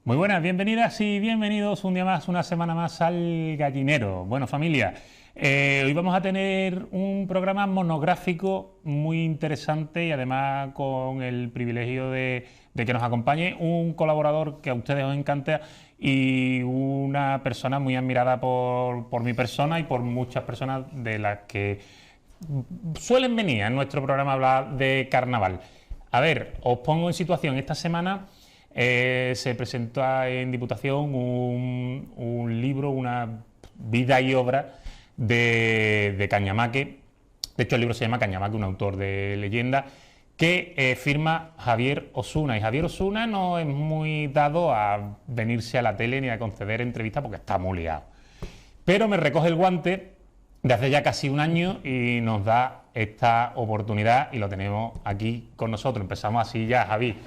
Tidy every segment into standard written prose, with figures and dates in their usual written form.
Muy buenas, bienvenidas y bienvenidos un día más, una semana más al Gallinero. Bueno, familia, hoy vamos a tener un programa monográfico muy interesante y además con el privilegio de que nos acompañe un colaborador que a ustedes os encanta y una persona muy admirada por mi persona y por muchas personas de las que suelen venir a nuestro programa a hablar de carnaval. A ver, os pongo en situación. Esta semana se presenta en Diputación un libro, una vida y obra de Cañamaque. De hecho, el libro se llama Cañamaque, un autor de leyenda, que firma Javier Osuna. Y Javier Osuna no es muy dado a venirse a la tele ni a conceder entrevistas porque está muy liado. Pero me recoge el guante de hace ya casi un año y nos da esta oportunidad y lo tenemos aquí con nosotros. Empezamos así ya, Javi.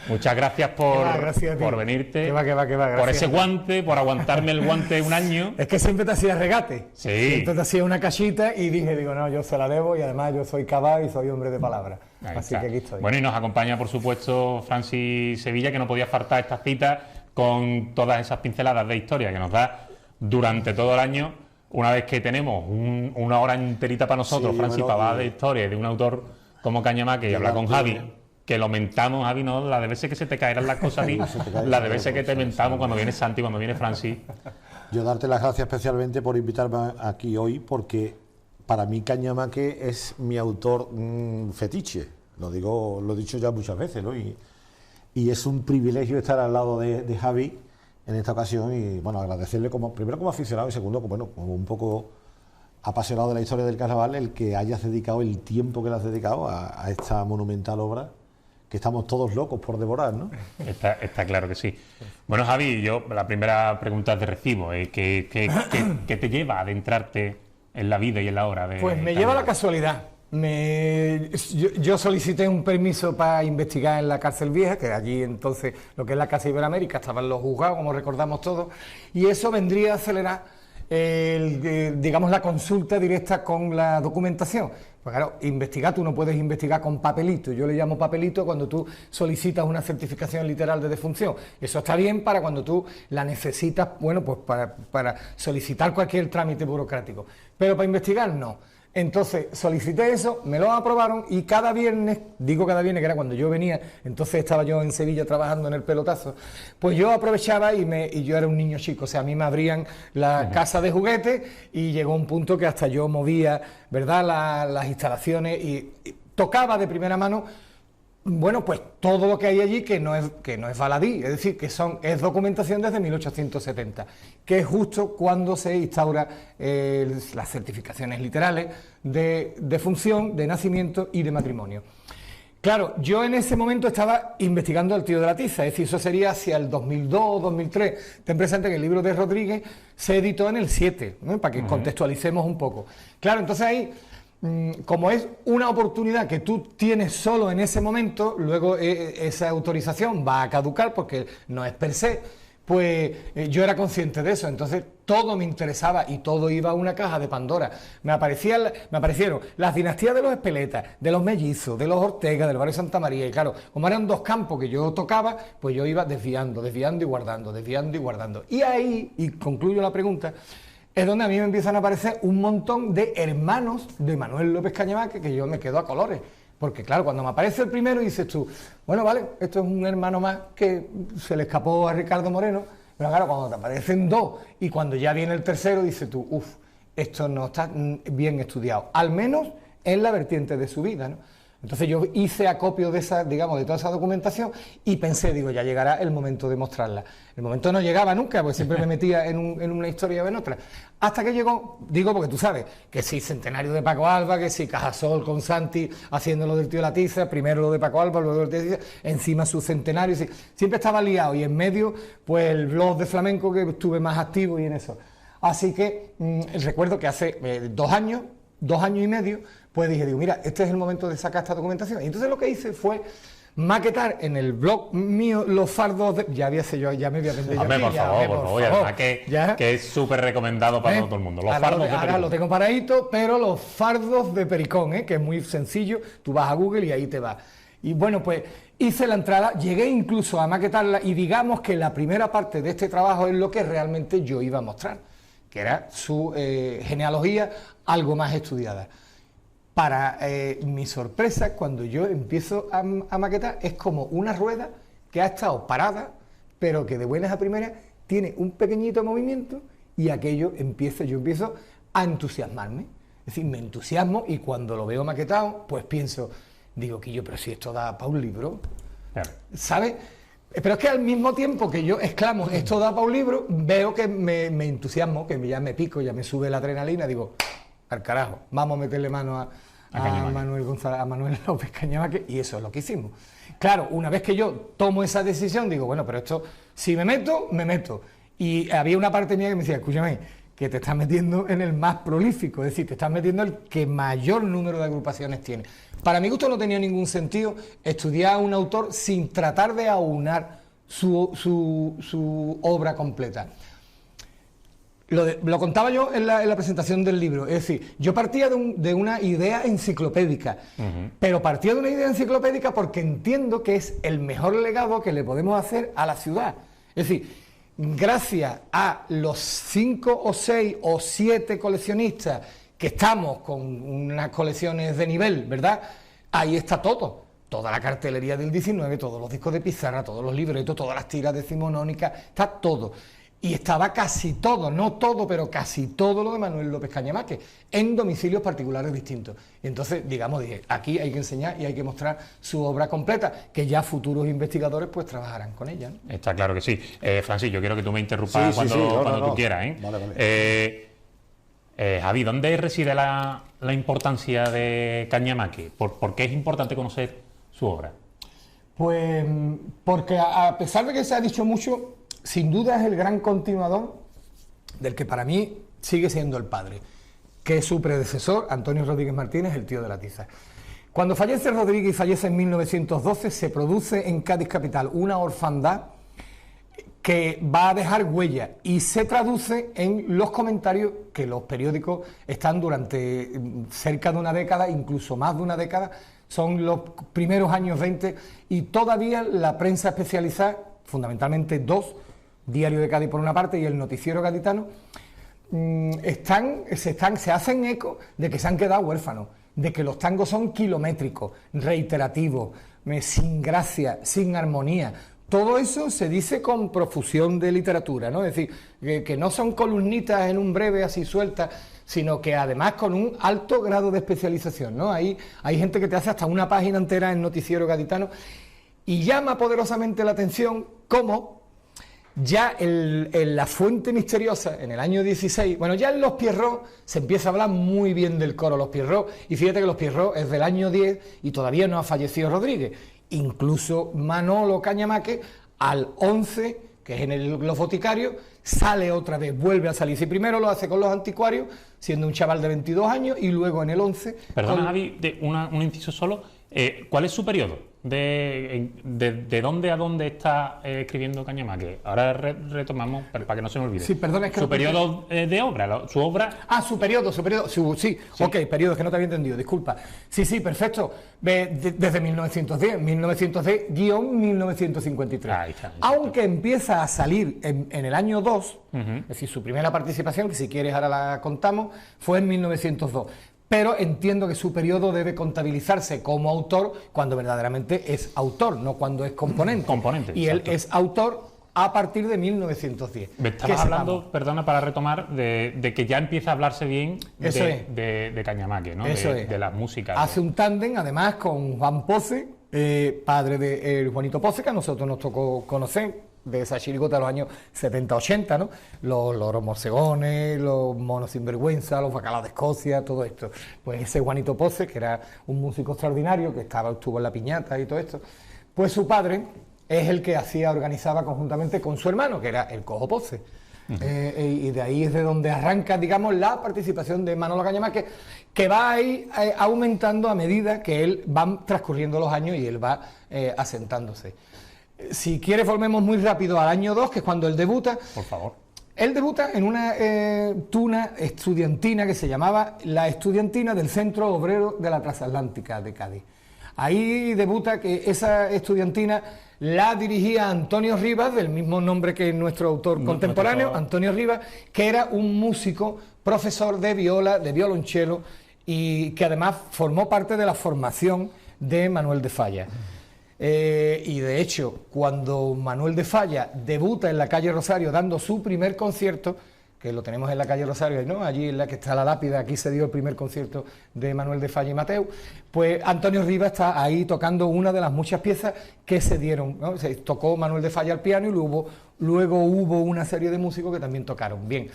Muchas gracias por venirte, ¿Qué va? por ese guante, por aguantarme el guante un año. Es que siempre te hacía regate. Sí. Siempre te hacía una cachita y digo, no, yo se la debo y además yo soy cabal y soy hombre de palabra. Así que aquí estoy. Bueno, y nos acompaña, por supuesto, Francis Sevilla, que no podía faltar esta cita con todas esas pinceladas de historia que nos da durante todo el año. Una vez que tenemos una hora enterita para nosotros, sí, Francis, para hablar de historia de un autor como Cañamaque y hablar con Javi, que lo mentamos, Javi, no, la de veces que se te caerán las cosas a ti, la de veces que te mentamos cuando viene Santi, cuando viene Francis. Yo darte las gracias especialmente por invitarme aquí hoy, porque para mí Cañamaque es mi autor fetiche, lo he dicho ya muchas veces, ¿no? Y es un privilegio estar al lado de Javi en esta ocasión y, bueno, agradecerle primero como aficionado y segundo, como un poco apasionado de la historia del carnaval, el que hayas dedicado el tiempo que le has dedicado a esta monumental obra que estamos todos locos por devorar, ¿no? Está claro que sí. Bueno, Javi, la primera pregunta es de recibo. ¿Qué te lleva a adentrarte en la vida y en la obra de Pues me lleva la casualidad. Yo solicité un permiso para investigar en la cárcel vieja, que allí entonces, lo que es la Casa Iberoamérica, estaban los juzgados, como recordamos todos, y eso vendría a acelerar digamos, la consulta directa con la documentación. Pues claro, investigar, tú no puedes investigar con papelito. Yo le llamo papelito cuando tú solicitas una certificación literal de defunción. Eso está bien para cuando tú la necesitas, bueno, pues para solicitar cualquier trámite burocrático. Pero para investigar, no. Entonces solicité eso, me lo aprobaron y cada viernes, que era cuando yo venía, entonces estaba yo en Sevilla trabajando en el Pelotazo, pues yo aprovechaba y yo era un niño chico, o sea, a mí me abrían la casa de juguetes y llegó un punto que hasta yo movía, ¿verdad?, las instalaciones y tocaba de primera mano, bueno, pues todo lo que hay allí que no es baladí, es decir, es documentación desde 1870, que es justo cuando se instaura las certificaciones literales de defunción, de nacimiento y de matrimonio. Claro, yo en ese momento estaba investigando al tío de la tiza, es decir, eso sería hacia el 2002 o 2003. Ten presente que el libro de Rodríguez se editó en el 7, ¿no?, para que contextualicemos un poco. Claro, entonces ahí, como es una oportunidad que tú tienes solo en ese momento, luego esa autorización va a caducar porque no es per se, pues yo era consciente de eso, entonces todo me interesaba y todo iba a una caja de Pandora. Me aparecieron las dinastías de los Espeletas, de los Mellizos, de los Ortega, del barrio Santa María, y claro, como eran dos campos que yo tocaba, pues yo iba desviando y guardando. Y ahí, y concluyo la pregunta, es donde a mí me empiezan a aparecer un montón de hermanos de Manuel López Cañamaque que yo me quedo a colores. Porque claro, cuando me aparece el primero dices tú, bueno, vale, esto es un hermano más que se le escapó a Ricardo Moreno, pero claro, cuando te aparecen dos y cuando ya viene el tercero dices tú, esto no está bien estudiado, al menos en la vertiente de su vida, ¿no? Entonces yo hice acopio de toda esa documentación y pensé, ya llegará el momento de mostrarla. El momento no llegaba nunca, porque siempre me metía en una historia o en otra. Hasta que llegó, porque tú sabes, que si Centenario de Paco Alba, que si Cajasol con Santi haciendo lo del tío de la tiza, primero lo de Paco Alba, luego lo del tío de la tiza, encima su centenario, siempre estaba liado y en medio, pues el blog de flamenco que estuve más activo y en eso. Así que recuerdo que hace 2 años y medio, pues dije, mira, este es el momento de sacar esta documentación. Y entonces lo que hice fue maquetar en el blog mío los fardos de... Ya me voy a vender. Hombre, por favor, además que es súper recomendado para todo el mundo. Los fardos de Pericón. Ahora lo tengo paradito, pero los fardos de Pericón, que es muy sencillo, tú vas a Google y ahí te va. Y bueno, pues hice la entrada, llegué incluso a maquetarla y digamos que la primera parte de este trabajo es lo que realmente yo iba a mostrar, que era su genealogía algo más estudiada. Para mi sorpresa, cuando yo empiezo a maquetar, es como una rueda que ha estado parada, pero que de buenas a primeras tiene un pequeñito movimiento y aquello yo empiezo a entusiasmarme. Es decir, me entusiasmo y cuando lo veo maquetado, pues pienso, digo, Quillo, pero si esto da para un libro, Claro. ¿sabes? Pero es que al mismo tiempo que yo exclamo, esto da para un libro, veo que me entusiasmo, que ya me pico, ya me sube la adrenalina, digo, al carajo, vamos a meterle mano a Manuel López Cañamaque, y eso es lo que hicimos. Claro, una vez que yo tomo esa decisión, digo, bueno, pero esto, si me meto, me meto. Y había una parte mía que me decía, escúchame, que te estás metiendo en el más prolífico, es decir, te estás metiendo en el que mayor número de agrupaciones tiene. Para mi gusto no tenía ningún sentido estudiar a un autor sin tratar de aunar su obra completa. Lo contaba yo en la presentación del libro, es decir, yo partía de una idea enciclopédica, pero partía de una idea enciclopédica porque entiendo que es el mejor legado que le podemos hacer a la ciudad. Es decir, gracias a los 5 o 6 o 7 coleccionistas que estamos con unas colecciones de nivel, ¿verdad? Ahí está todo. Toda la cartelería del 19, todos los discos de pizarra, todos los libretos, todas las tiras decimonónicas, está todo. Y estaba casi todo, no todo, pero casi todo lo de Manuel López Cañamaque, en domicilios particulares distintos. Y entonces, digamos, dije, aquí hay que enseñar y hay que mostrar su obra completa, que ya futuros investigadores pues trabajarán con ella, ¿no? Está claro que sí. Francis, yo quiero que tú me interrumpas cuando tú quieras, ¿eh? Vale. Javi, ¿dónde reside la importancia de Cañamaque? ¿Por qué es importante conocer su obra? Pues porque a pesar de que se ha dicho mucho, sin duda es el gran continuador del que para mí sigue siendo el padre, que es su predecesor, Antonio Rodríguez Martínez, el tío de la tiza. Cuando fallece Rodríguez y fallece en 1912, se produce en Cádiz capital una orfandad que va a dejar huella y se traduce en los comentarios que los periódicos están durante cerca de una década, incluso más de una década, son los primeros años 20 y todavía la prensa especializada, fundamentalmente dos, Diario de Cádiz por una parte y el Noticiero Gaditano, se hacen eco de que se han quedado huérfanos, de que los tangos son kilométricos, reiterativos, sin gracia, sin armonía. Todo eso se dice con profusión de literatura, ¿no? Es decir, que no son columnitas en un breve así sueltas, sino que además con un alto grado de especialización, ¿no? Hay gente que te hace hasta una página entera en Noticiero Gaditano y llama poderosamente la atención cómo ya en La Fuente Misteriosa, en el año 16, bueno, ya en Los Pierrot se empieza a hablar muy bien del coro Los Pierrot, y fíjate que Los Pierrot es del año 10 y todavía no ha fallecido Rodríguez. Incluso Manolo Cañamaque, al 11, que es en Los Boticarios, sale otra vez, vuelve a salir. Si primero lo hace con Los Anticuarios, siendo un chaval de 22 años, y luego en el 11... Perdona, Javi, un inciso solo. ¿Cuál es su periodo? ¿De dónde a dónde está escribiendo Cañamaque? Ahora retomamos, para que no se me olvide. Sí, perdona, es que... Su periodo de obra, su obra... Ah, su periodo, sí. Ok, periodo, es que no te había entendido, disculpa. Sí, perfecto. Desde 1910-1953. Ahí está. Aunque empieza a salir en el año 2, es decir, su primera participación, que si quieres ahora la contamos, fue en 1902. Pero entiendo que su periodo debe contabilizarse como autor cuando verdaderamente es autor, no cuando es componente. Y exacto. Él es autor a partir de 1910. Me estabas hablando, perdona, para retomar, de que ya empieza a hablarse bien de Cañamaque, ¿no? Eso es. De las músicas. Hace un tándem, además, con Juan Poce, padre de Juanito Poce, que a nosotros nos tocó conocer, de esa chirigota de los años 70-80, ¿no? Los loros morcegones, los monos sinvergüenza, los bacalaos de Escocia, todo esto. Pues ese Juanito Poce, que era un músico extraordinario, que estuvo en La Piñata y todo esto, pues su padre es el que organizaba conjuntamente con su hermano, que era el Cojo Poce. Y de ahí es de donde arranca, digamos, la participación de Manolo Cañamaque, que va a ir aumentando a medida que él van transcurriendo los años y él va asentándose. Si quieres, volvemos muy rápido al año 2, que es cuando él debuta. Por favor. Él debuta en una tuna estudiantina que se llamaba la Estudiantina del Centro Obrero de la Transatlántica de Cádiz. Ahí debuta, que esa estudiantina la dirigía Antonio Rivas, del mismo nombre que nuestro autor contemporáneo, Antonio Rivas, que era un músico, profesor de viola, de violonchelo, y que además formó parte de la formación de Manuel de Falla. Y de hecho, cuando Manuel de Falla debuta en la calle Rosario dando su primer concierto, que lo tenemos en la calle Rosario, ¿no? Allí en la que está la lápida, aquí se dio el primer concierto de Manuel de Falla y Mateu, pues Antonio Rivas está ahí tocando una de las muchas piezas que se dieron, ¿no? Se tocó Manuel de Falla al piano y luego hubo una serie de músicos que también tocaron. Bien,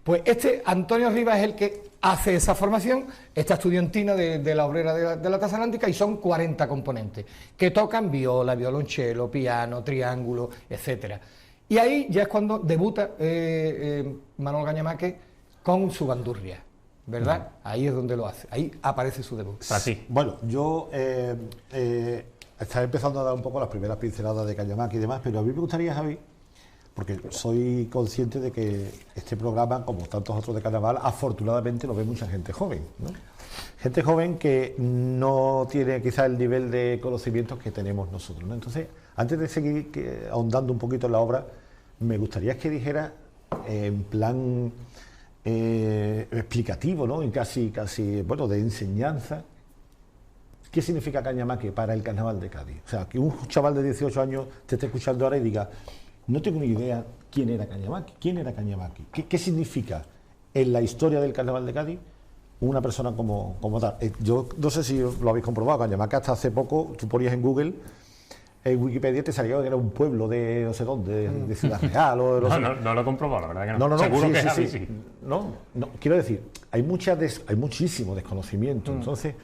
pues Antonio Rivas es el que hace esa formación, esta estudiantina de la obrera de la Transatlántica, y son 40 componentes que tocan viola, violonchelo, piano, triángulo, etcétera. Y ahí ya es cuando debuta Manolo Cañamaque con su bandurria, ¿verdad? Ahí es donde lo hace, ahí aparece su debut. Así. Bueno, yo estaba empezando a dar un poco las primeras pinceladas de Cañamaque y demás, pero a mí me gustaría, Javi, porque soy consciente de que este programa, como tantos otros de carnaval, afortunadamente lo ve mucha gente joven, ¿no? Gente joven que no tiene quizá el nivel de conocimientos que tenemos nosotros, ¿no? Entonces, antes de seguir ahondando un poquito en la obra, me gustaría que dijera, en plan explicativo, ¿no? Y casi, bueno, de enseñanza, ¿qué significa Cañamaque para el carnaval de Cádiz? O sea, que un chaval de 18 años te esté escuchando ahora y diga, no tengo ni idea quién era Cañamaque, qué significa en la historia del carnaval de Cádiz una persona como tal. Yo no sé si lo habéis comprobado, Cañamaque hasta hace poco, tú ponías en Google, en Wikipedia te salía que era un pueblo de no sé dónde, de Ciudad Real o de no lo he comprobado, la verdad que no. No, seguro sí, que sí, sí. No, quiero decir, hay muchísimo desconocimiento. Entonces,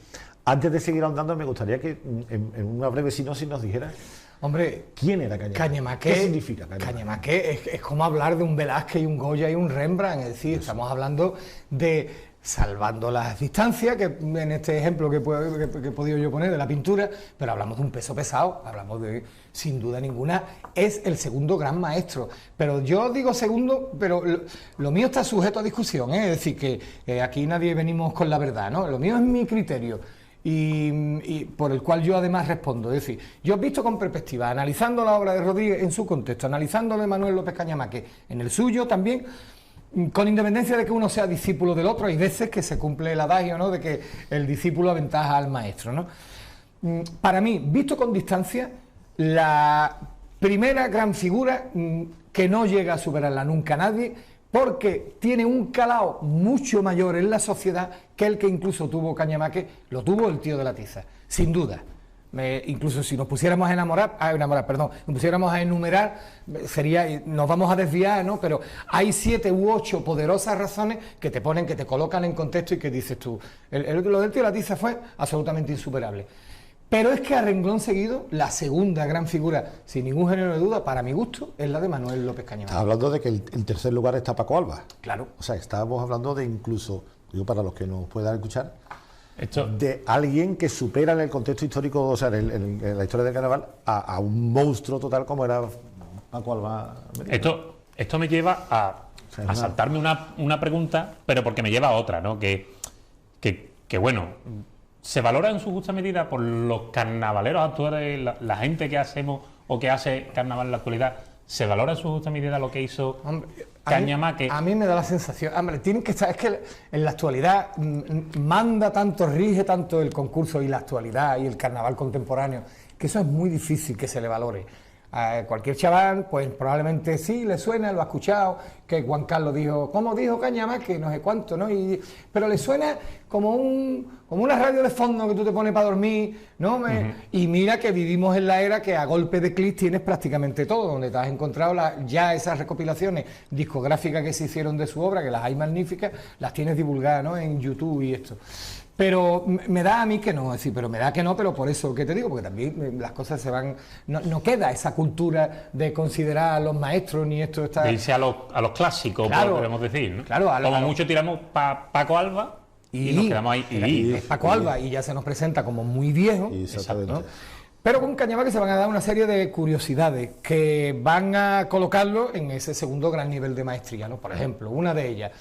antes de seguir ahondando, me gustaría que en una breve sinopsis nos dijera, hombre, ¿quién era Cañamaque? ¿Qué significa Cañamaque? Cañamaque es como hablar de un Velázquez y un Goya y un Rembrandt, es decir, estamos hablando de, salvando las distancias, que en este ejemplo que he podido yo poner de la pintura, pero hablamos de un peso pesado, hablamos de, sin duda ninguna, es el segundo gran maestro. Pero yo digo segundo, pero lo mío está sujeto a discusión, ¿eh? Es decir, que aquí nadie venimos con la verdad, ¿no? Lo mío es mi criterio. Y por el cual yo además respondo, es decir, yo he visto con perspectiva, analizando la obra de Rodríguez en su contexto, analizando de Manuel López Cañamaque en el suyo también, con independencia de que uno sea discípulo del otro, hay veces que se cumple el adagio, ¿no?, de que el discípulo aventaja al maestro, ¿no? Para mí, visto con distancia, la primera gran figura que no llega a superarla nunca nadie, porque tiene un calado mucho mayor en la sociedad que el que incluso tuvo Cañamaque, lo tuvo el tío de la tiza, sin duda. Incluso si nos pusiéramos nos pusiéramos a enumerar, nos vamos a desviar, ¿no? Pero hay 7 u 8 poderosas razones que te colocan en contexto y que dices tú, lo del tío de la tiza fue absolutamente insuperable. Pero es que a renglón seguido, la segunda gran figura, sin ningún género de duda, para mi gusto, es la de Manuel López Cañamaque. Estás hablando de que el tercer lugar está Paco Alba. Claro. O sea, estábamos hablando de incluso, digo para los que nos puedan escuchar, de alguien que supera en el contexto histórico, o sea, en la historia del carnaval, a un monstruo total como era Paco Alba. Esto me lleva a saltarme una pregunta, pero porque me lleva a otra, ¿no? Que bueno, ¿se valora en su justa medida por los carnavaleros actuales, la gente que hacemos o que hace carnaval en la actualidad? ¿Se valora en su justa medida lo que hizo Cañamaque? A mí me da la sensación, hombre, tienen que estar, es que en la actualidad rige tanto el concurso y la actualidad y el carnaval contemporáneo, que eso es muy difícil que se le valore. A cualquier chaval, pues probablemente sí le suena, lo ha escuchado, que Juan Carlos dijo, ¿cómo dijo Cañamaque? No sé cuánto, ¿no? Pero le suena como una radio de fondo que tú te pones para dormir, ¿no? Y mira que vivimos en la era que a golpe de clic tienes prácticamente todo, donde te has encontrado ya esas recopilaciones discográficas que se hicieron de su obra, que las hay magníficas, las tienes divulgadas, ¿no?, en YouTube y esto. Pero me da a mí que no, es decir, pero por eso que te digo, porque también las cosas se van, no queda esa cultura de considerar a los maestros ni esto está. De irse a los clásicos, claro, podemos decir, ¿no? Claro, como mucho tiramos Paco Alba y nos quedamos ahí. Es Paco Alba y ya se nos presenta como muy viejo. Exactamente. ¿No? Pero con Cañamaque se van a dar una serie de curiosidades que van a colocarlo en ese segundo gran nivel de maestría, ¿no? Por ejemplo, una de ellas,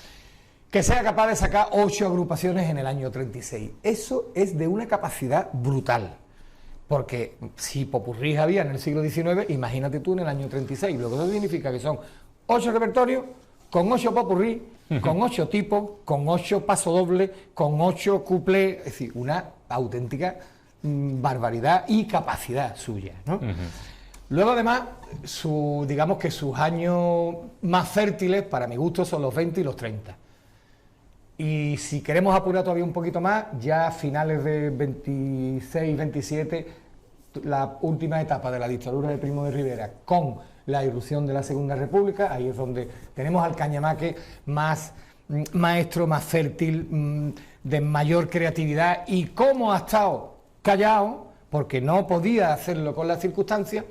que sea capaz de sacar 8 agrupaciones en el año 36. Eso es de una capacidad brutal. porque si popurrís había en el siglo XIX, imagínate tú en el año 36, lo que eso significa que son 8 repertorios, con 8 popurrí, con 8 tipos, con 8 pasodobles, con 8 cuplés, es decir, una auténtica barbaridad y capacidad suya, ¿no? Luego, además, digamos que sus años más fértiles, para mi gusto, son los 20 y los 30. Y si queremos apurar todavía un poquito más, ya a finales de 26, 27, la última etapa de la dictadura de Primo de Rivera, con la irrupción de la Segunda República, ahí es donde tenemos al Cañamaque más maestro, más fértil, de mayor creatividad, y cómo ha estado callado, porque no podía hacerlo con las circunstancias,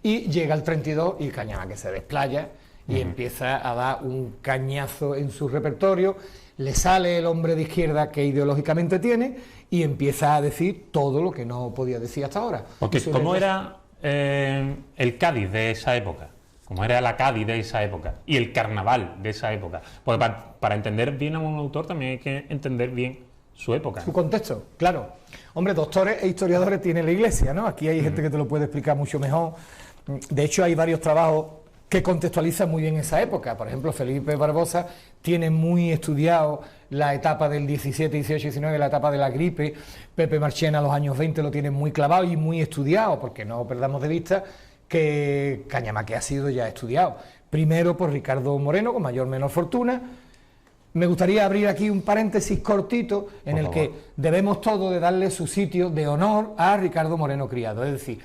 y llega el 32 y el Cañamaque se desplaya y empieza a dar un cañazo en su repertorio, le sale el hombre de izquierda que ideológicamente tiene y empieza a decir todo lo que no podía decir hasta ahora. Porque ¿cómo era el Cádiz de esa época? ¿Cómo era la Cádiz de esa época? Y el carnaval de esa época. Porque para entender bien a un autor también hay que entender bien su época, ¿no? Su contexto, claro. Hombre, doctores e historiadores tiene la Iglesia, ¿no? Aquí hay gente que te lo puede explicar mucho mejor. De hecho, hay varios trabajos que contextualizan muy bien esa época. Por ejemplo, Felipe Barbosa tiene muy estudiado la etapa del 17, 18, 19, la etapa de la gripe. Pepe Marchena, los años 20, lo tiene muy clavado y muy estudiado, porque no perdamos de vista que Cañamaque ha sido ya estudiado. Primero por Ricardo Moreno, con mayor o menor fortuna. Me gustaría abrir aquí un paréntesis cortito en el que debemos todos de darle su sitio de honor a Ricardo Moreno Criado. Es decir,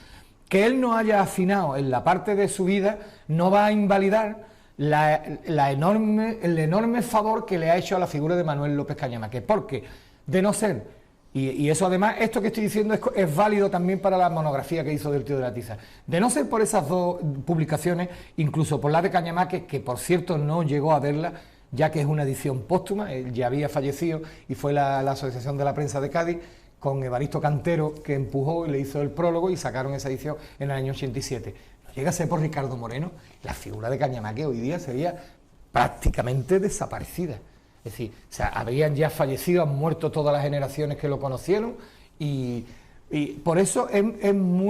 que él no haya afinado en la parte de su vida no va a invalidar el enorme favor que le ha hecho a la figura de Manuel López Cañamaque, porque de no ser, y eso además, esto que estoy diciendo es válido también para la monografía que hizo del tío de la tiza, de no ser por esas dos publicaciones, incluso por la de Cañamaque, que por cierto no llegó a verla, ya que es una edición póstuma, él ya había fallecido y fue la Asociación de la Prensa de Cádiz, con Evaristo Cantero, que empujó y le hizo el prólogo y sacaron esa edición en el año 87. No llega a ser por Ricardo Moreno, la figura de Cañamaque hoy día sería prácticamente desaparecida. Es decir, o sea, habrían ya fallecido, han muerto todas las generaciones que lo conocieron y por eso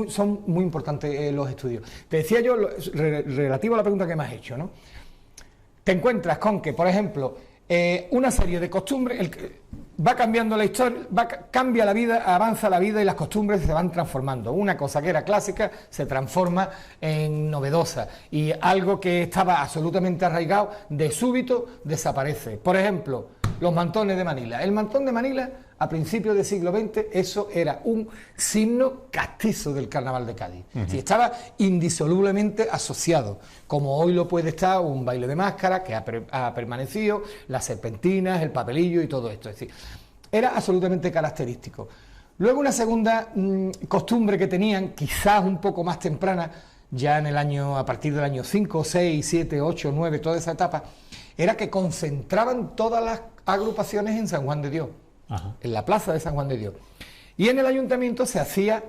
son muy importantes los estudios. Te decía yo, relativo a la pregunta que me has hecho, ¿no? Te encuentras con que, por ejemplo, una serie de costumbres, va cambiando la historia, cambia la vida, avanza la vida y las costumbres se van transformando. Una cosa que era clásica se transforma en novedosa y algo que estaba absolutamente arraigado de súbito desaparece. Por ejemplo, los mantones de Manila. El mantón de Manila, a principios del siglo XX, eso era un signo castizo del carnaval de Cádiz. Sí, estaba indisolublemente asociado, como hoy lo puede estar un baile de máscara que ha permanecido, las serpentinas, el papelillo y todo esto. Es decir, era absolutamente característico. Luego una segunda costumbre que tenían, quizás un poco más temprana, ya en el año, a partir del año 5, 6, 7, 8, 9, toda esa etapa, era que concentraban todas las agrupaciones en San Juan de Dios, en la plaza de San Juan de Dios. Y en el ayuntamiento se hacía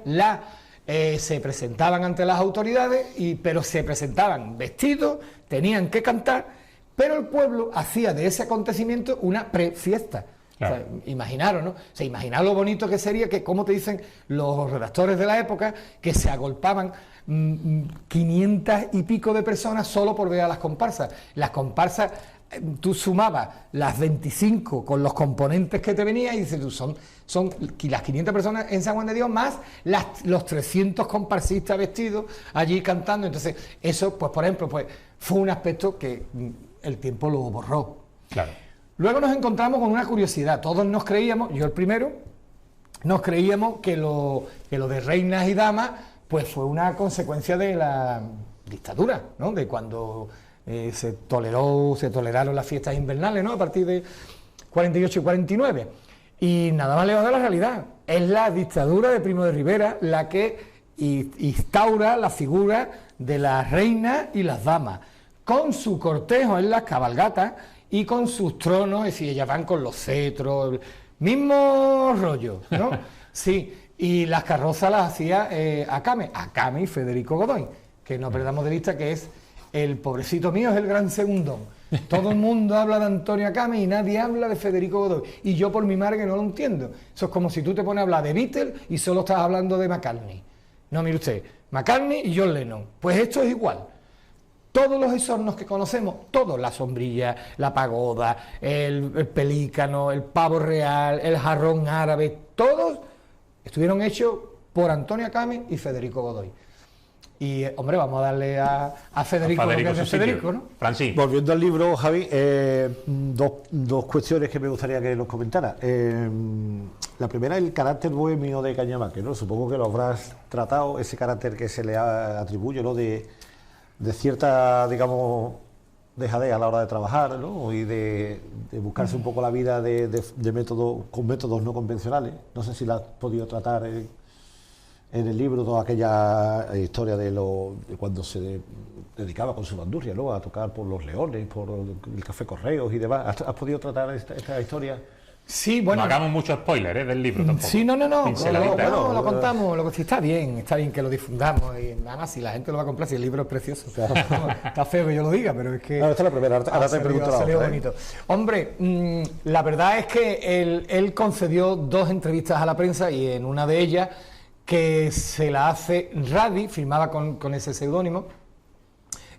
se presentaban ante las autoridades, pero se presentaban vestidos, tenían que cantar, pero el pueblo hacía de ese acontecimiento una prefiesta. Claro. O sea, imaginaros, ¿no? O sea, imaginar lo bonito que sería que, como te dicen los redactores de la época, que se agolpaban 500 y pico de personas solo por ver a las comparsas. Las comparsas, tú sumabas las 25 con los componentes que te venían y dices tú, son las 500 personas en San Juan de Dios más los 300 comparsistas vestidos allí cantando. Entonces, eso, pues por ejemplo, pues fue un aspecto que el tiempo lo borró. Claro. Luego nos encontramos con una curiosidad. Todos nos creíamos, yo el primero, nos creíamos que lo de reinas y damas pues fue una consecuencia de la dictadura, ¿no? De cuando se toleraron las fiestas invernales, ¿no? A partir de 48 y 49. Y nada más lejos de la realidad. Es la dictadura de Primo de Rivera la que instaura la figura de las reinas y las damas, con su cortejo en las cabalgatas y con sus tronos, es decir, ellas van con los cetros, el mismo rollo, ¿no? Sí, y las carrozas las hacía Acame y Federico Godoy, que no perdamos de vista que es el pobrecito mío, es el gran segundón. Todo el mundo habla de Antonio Acame y nadie habla de Federico Godoy, y yo por mi madre que no lo entiendo. Eso es como si tú te pones a hablar de Beatles y solo estás hablando de McCartney. No, mire usted, McCartney y John Lennon. Pues esto es igual. Todos los esornos que conocemos, todos, la sombrilla, la pagoda, el pelícano, el pavo real, el jarrón árabe, todos estuvieron hechos por Antonio Acame y Federico Godoy. Y, hombre, vamos a darle a Federico lo que es de Federico, ¿no? Francis. Volviendo al libro, Javi, dos cuestiones que me gustaría que nos comentara. La primera, el carácter bohemio de Cañamaque, ¿no? Supongo que lo habrás tratado, ese carácter que se le atribuye, ¿no? De cierta, digamos, dejadez a la hora de trabajar, ¿no? Y de buscarse un poco la vida con métodos no convencionales. No sé si la has podido tratar en el libro, toda aquella historia de cuando se dedicaba con su bandurria, ¿no? A tocar por Los Leones, por el Café Correos y demás. ¿Has podido tratar esta historia? Sí, bueno. No hagamos mucho spoiler del libro tampoco. Sí, no. Lo contamos, Claro. Está bien que lo difundamos. Y nada, si la gente lo va a comprar, si el libro es precioso. Claro. Está feo que yo lo diga, pero es que. No, esta es la primera, ahora te pregunto la otra. Bonito. Hombre, la verdad es que él concedió 2 entrevistas a la prensa y en una de ellas, que se la hace Radi, firmaba con ese seudónimo,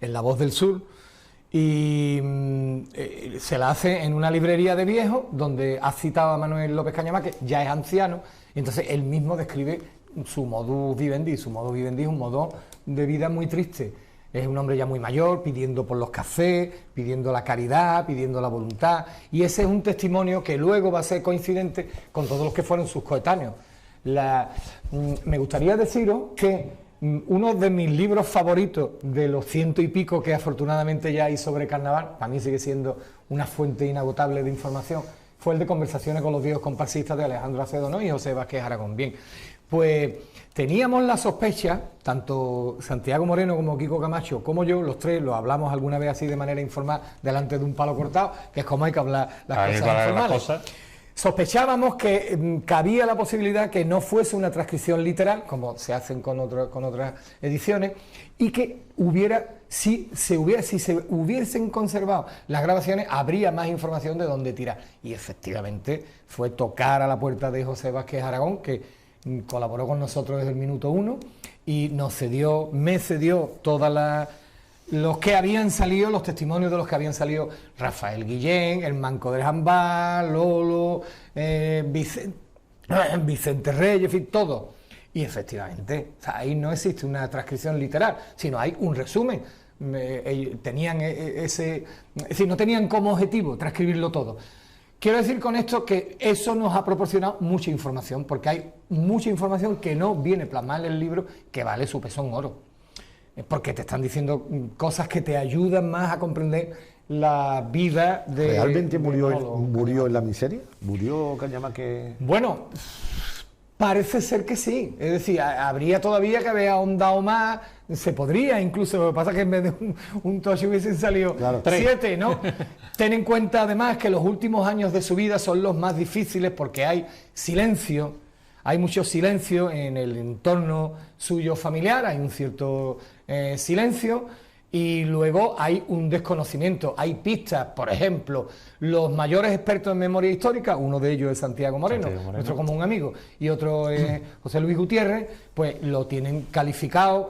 en La Voz del Sur. Y se la hace en una librería de viejos donde ha citado a Manuel López Cañamaque, ya es anciano, y entonces él mismo describe su modus vivendi. Su modus vivendi es un modo de vida muy triste. Es un hombre ya muy mayor, pidiendo por los cafés, pidiendo la caridad, pidiendo la voluntad, y ese es un testimonio que luego va a ser coincidente con todos los que fueron sus coetáneos. Me gustaría deciros que uno de mis libros favoritos, de los 100 y pico que afortunadamente ya hay sobre carnaval, para mí sigue siendo una fuente inagotable de información, fue el de Conversaciones con los viejos comparsistas de Alejandro Acedo, ¿no? Y José Vázquez Aragón. Bien, pues teníamos la sospecha, tanto Santiago Moreno como Kiko Camacho como yo, los tres lo hablamos alguna vez así de manera informal delante de un palo cortado, que es como hay que hablar las cosas informales. Sospechábamos que cabía la posibilidad que no fuese una transcripción literal, como se hacen con otras ediciones, y que si se hubiesen conservado las grabaciones, habría más información de dónde tirar. Y efectivamente fue tocar a la puerta de José Vázquez Aragón, que colaboró con nosotros desde el minuto 1 y me cedió los que habían salido, los testimonios de los que habían salido: Rafael Guillén, el Manco del Jambá, Lolo, Vicente Reyes, en fin, todo. Y efectivamente, o sea, ahí no existe una transcripción literal, sino hay un resumen. Tenían es decir, no tenían como objetivo transcribirlo todo. Quiero decir con esto que eso nos ha proporcionado mucha información, porque hay mucha información que no viene plasmada en el libro, que vale su peso en oro. Porque te están diciendo cosas que te ayudan más a comprender la vida de... ¿Realmente murió en la miseria? ¿Murió Cañamaque? Bueno, parece ser que sí. Es decir, habría todavía que haber ahondado más. Se podría incluso, lo que pasa es que en vez de un tocho hubiesen salido 7, ¿no? Ten en cuenta además que los últimos años de su vida son los más difíciles porque hay silencio. Hay mucho silencio en el entorno suyo familiar, hay un cierto silencio, y luego hay un desconocimiento. Hay pistas, por ejemplo, los mayores expertos en memoria histórica, uno de ellos es Santiago Moreno, nuestro común amigo, y otro es José Luis Gutiérrez, pues lo tienen calificado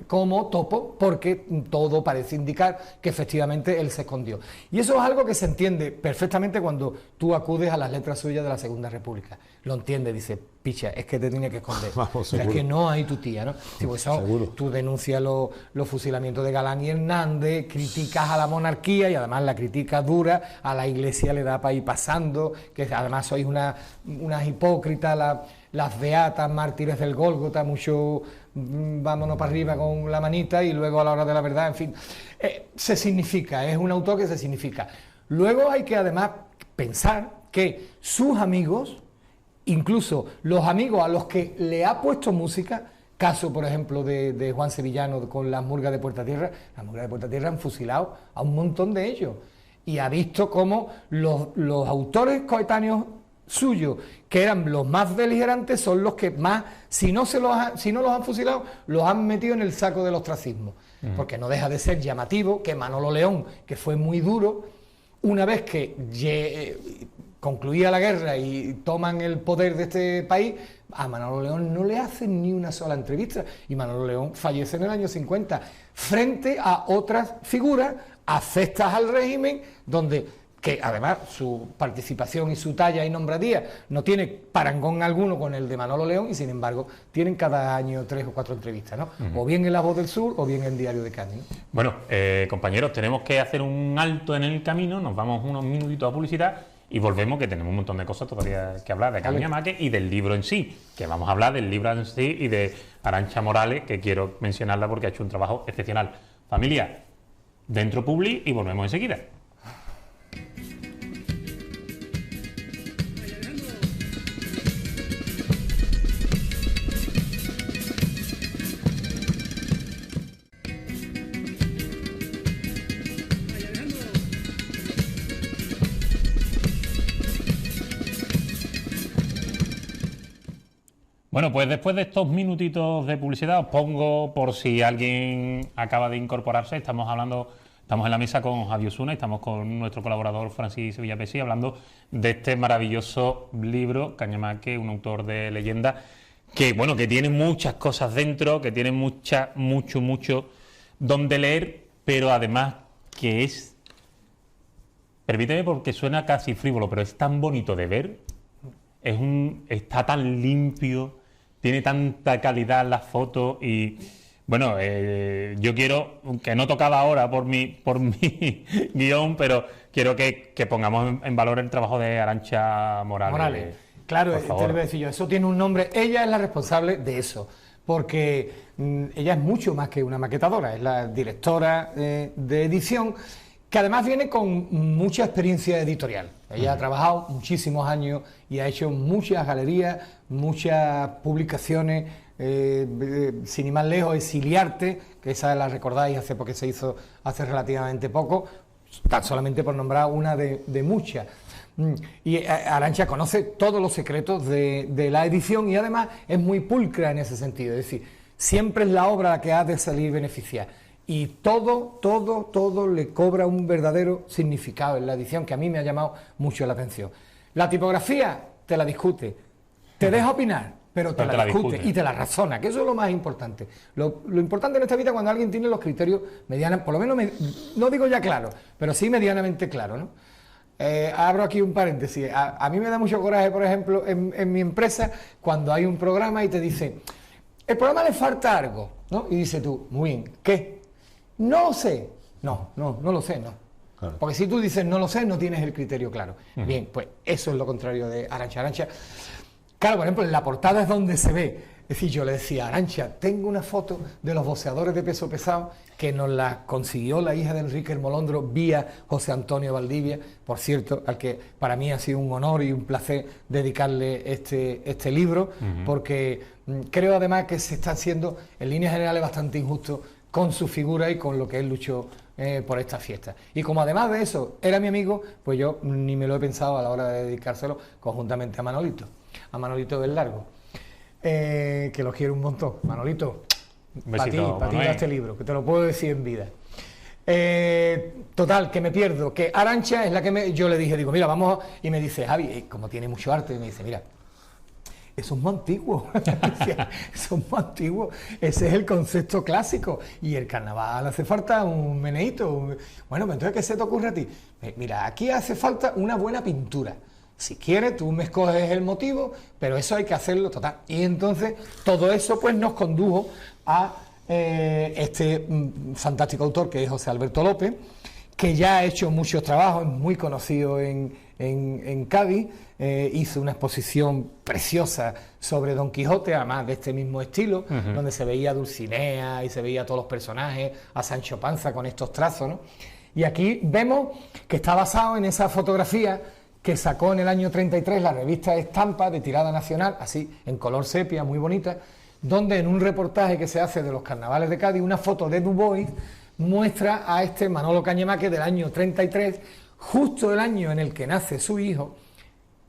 como topo, porque todo parece indicar que efectivamente él se escondió. Y eso es algo que se entiende perfectamente cuando tú acudes a las letras suyas de la Segunda República. Lo entiendes, dice, picha, es que te tiene que esconder. Vamos, es que no hay tu tía, ¿no? Sí, pues tú denuncias los fusilamientos de Galán y Hernández, criticas a la monarquía y además la crítica dura, a la Iglesia le da para ir pasando, que además sois unas hipócritas, las beatas mártires del Gólgota, mucho vámonos para arriba con la manita y luego a la hora de la verdad, en fin, se significa, es un autor que se significa. Luego hay que además pensar que sus amigos, incluso los amigos a los que le ha puesto música, caso por ejemplo de Juan Sevillano con las murgas de Puerta Tierra, las murgas de Puerta Tierra han fusilado a un montón de ellos, y ha visto cómo los autores coetáneos suyos, que eran los más beligerantes, son los que más, si no los han fusilado, los han metido en el saco del ostracismo, porque no deja de ser llamativo que Manolo León, que fue muy duro, una vez que concluía la guerra y toman el poder de este país, a Manolo León no le hacen ni una sola entrevista, y Manolo León fallece en el año 50, frente a otras figuras afectas al régimen, que además su participación y su talla y nombradía no tiene parangón alguno con el de Manolo León, y sin embargo tienen cada año 3 o 4 entrevistas, ¿no? O bien en La Voz del Sur o bien en Diario de Cádiz, ¿no? Bueno, compañeros, tenemos que hacer un alto en el camino, nos vamos unos minutitos a publicidad y volvemos, que tenemos un montón de cosas todavía que hablar de Cañamaque y del libro en sí, que vamos a hablar del libro en sí y de Arantxa Morales, que quiero mencionarla porque ha hecho un trabajo excepcional. Familia, dentro Publi y volvemos enseguida. Bueno, pues después de estos minutitos de publicidad os pongo, por si alguien acaba de incorporarse, estamos en la mesa con Javi Osuna y estamos con nuestro colaborador Francis Villapesí hablando de este maravilloso libro, Cañamaque, un autor de leyenda, que bueno, que tiene muchas cosas dentro, que tiene mucho donde leer, pero además que es, permíteme porque suena casi frívolo, pero es tan bonito de ver, está tan limpio, tiene tanta calidad las fotos y bueno, yo quiero, que no tocaba ahora por mi guión, pero quiero que pongamos en valor el trabajo de Arantxa Morales. Claro, te lo voy a decir yo, eso tiene un nombre, ella es la responsable de eso, porque ella es mucho más que una maquetadora, es la directora de edición, que además viene con mucha experiencia editorial. Ella ha trabajado muchísimos años y ha hecho muchas galerías, muchas publicaciones, sin ir más lejos, Exiliarte, que esa la recordáis porque se hizo hace relativamente poco, tan solamente por nombrar una de muchas. Y Arantxa conoce todos los secretos de la edición y además es muy pulcra en ese sentido, es decir, siempre es la obra la que ha de salir beneficiada. Y todo le cobra un verdadero significado en la edición, que a mí me ha llamado mucho la atención. La tipografía te la discute, te deja opinar, pero te la discute y te la razona, que eso es lo más importante. Lo importante en esta vida cuando alguien tiene los criterios medianamente, por lo menos, no digo ya claro, pero sí medianamente claro, ¿no? Abro aquí un paréntesis. A mí me da mucho coraje, por ejemplo, en mi empresa, cuando hay un programa y te dice, el programa le falta algo, ¿no? Y dice tú, muy bien, ¿qué? No lo sé. No lo sé, no. Claro. Porque si tú dices no lo sé, no tienes el criterio claro. Bien, pues eso es lo contrario de Arantxa. Arantxa, claro, por ejemplo, en la portada es donde se ve. Es decir, yo le decía, Arantxa, tengo una foto de los boxeadores de peso pesado que nos la consiguió la hija de Enrique el Molondro vía José Antonio Valdivia, por cierto, al que para mí ha sido un honor y un placer dedicarle este libro, porque creo además que se está haciendo en líneas generales bastante injusto con su figura y con lo que él luchó por esta fiesta. Y como además de eso era mi amigo, pues yo ni me lo he pensado a la hora de dedicárselo conjuntamente a Manolito del Largo, que lo quiero un montón. Manolito, para ti este libro, que te lo puedo decir en vida. Total, que me pierdo, que Arantxa es la que yo le dije, digo, mira, vamos, y me dice, Javi, como tiene mucho arte, me dice, mira, eso es muy antiguo, eso es muy antiguo, ese es el concepto clásico, y el carnaval hace falta un meneíto, bueno, pues entonces, ¿qué se te ocurre a ti? Mira, aquí hace falta una buena pintura, si quieres tú me escoges el motivo, pero eso hay que hacerlo total, y entonces todo eso pues nos condujo a este fantástico autor que es José Alberto López, que ya ha hecho muchos trabajos, es muy conocido en Cádiz, hizo una exposición preciosa sobre Don Quijote, además de este mismo estilo, donde se veía a Dulcinea y se veía a todos los personajes, a Sancho Panza con estos trazos, ¿no? Y aquí vemos que está basado en esa fotografía que sacó en el año 33 la revista Estampa de tirada nacional, así en color sepia, muy bonita, donde en un reportaje que se hace de los carnavales de Cádiz, una foto de Dubois muestra a este Manolo Cañamaque del año 33, justo el año en el que nace su hijo,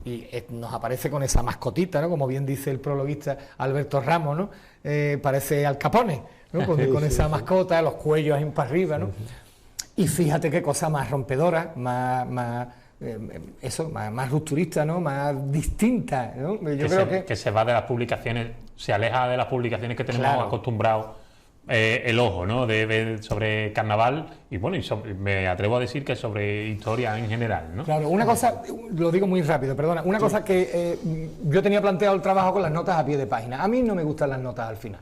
y nos aparece con esa mascotita, ¿no? Como bien dice el prologuista Alberto Ramos, ¿no? Parece Al Capone, ¿no? Con esa mascota, los cuellos ahí para arriba, ¿no? Y fíjate qué cosa más rompedora, más eso, más rupturista, ¿no? Más distinta, ¿no? Yo creo que se va de las publicaciones, se aleja de las publicaciones que tenemos acostumbrados el ojo, ¿no? De ver sobre carnaval y bueno, me atrevo a decir que sobre historia en general, ¿no? Claro, una cosa, lo digo muy rápido, perdona, una cosa que yo tenía planteado el trabajo con las notas a pie de página. A mí no me gustan las notas al final.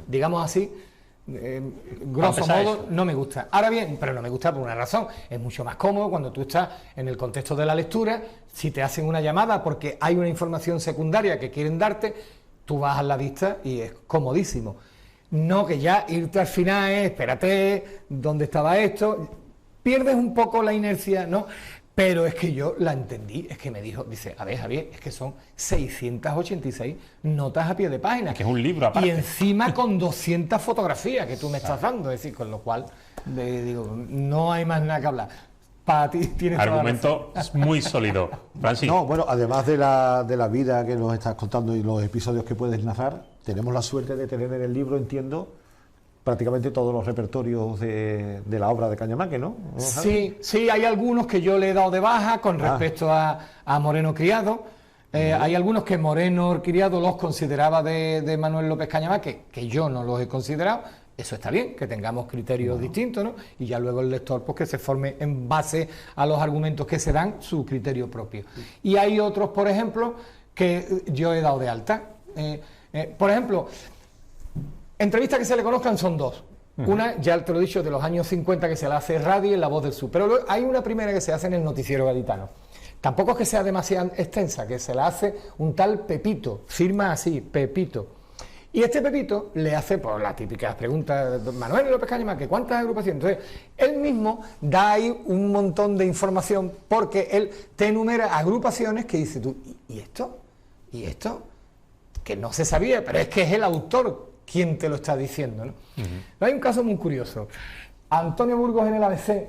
Digamos así, grosso modo, no me gusta. Ahora bien, pero no me gusta por una razón. Es mucho más cómodo cuando tú estás en el contexto de la lectura. Si te hacen una llamada porque hay una información secundaria que quieren darte, tú bajas la vista y es comodísimo. No que ya irte al final espérate, ¿dónde estaba esto? Pierdes un poco la inercia, ¿no? Pero es que yo la entendí, es que me dijo, dice, a ver, Javier, es que son 686 notas a pie de página. Que es un libro aparte. Y encima con 200 fotografías que tú me estás dando, es decir, con lo cual, digo, no hay más nada que hablar. Para ti tienes argumento muy sólido. Francis. No, bueno, además de la vida que nos estás contando y los episodios que puedes narrar, tenemos la suerte de tener en el libro, entiendo, prácticamente todos los repertorios de la obra de Cañamaque, ¿no? Sí, hay algunos que yo le he dado de baja con respecto a Moreno Criado. Hay algunos que Moreno Criado los consideraba de Manuel López Cañamaque, que yo no los he considerado. Eso está bien, que tengamos criterios distintos, ¿no? Y ya luego el lector, pues que se forme en base a los argumentos que se dan su criterio propio. Y hay otros, por ejemplo, que yo he dado de alta. Por ejemplo, entrevistas que se le conozcan son dos. Una, ya te lo he dicho, de los años 50 que se la hace Radi en La Voz del Sur. Pero luego hay una primera que se hace en el Noticiero Gaditano. Tampoco es que sea demasiado extensa, que se la hace un tal Pepito, firma así, Pepito. Y este Pepito le hace por las típicas preguntas, Manuel López Cañamaque, ¿cuántas agrupaciones? Entonces, él mismo da ahí un montón de información porque él te enumera agrupaciones que dice tú, ¿y esto? ¿Y esto? Que no se sabía, pero es que es el autor quien te lo está diciendo, ¿no? Hay un caso muy curioso. Antonio Burgos en el ABC,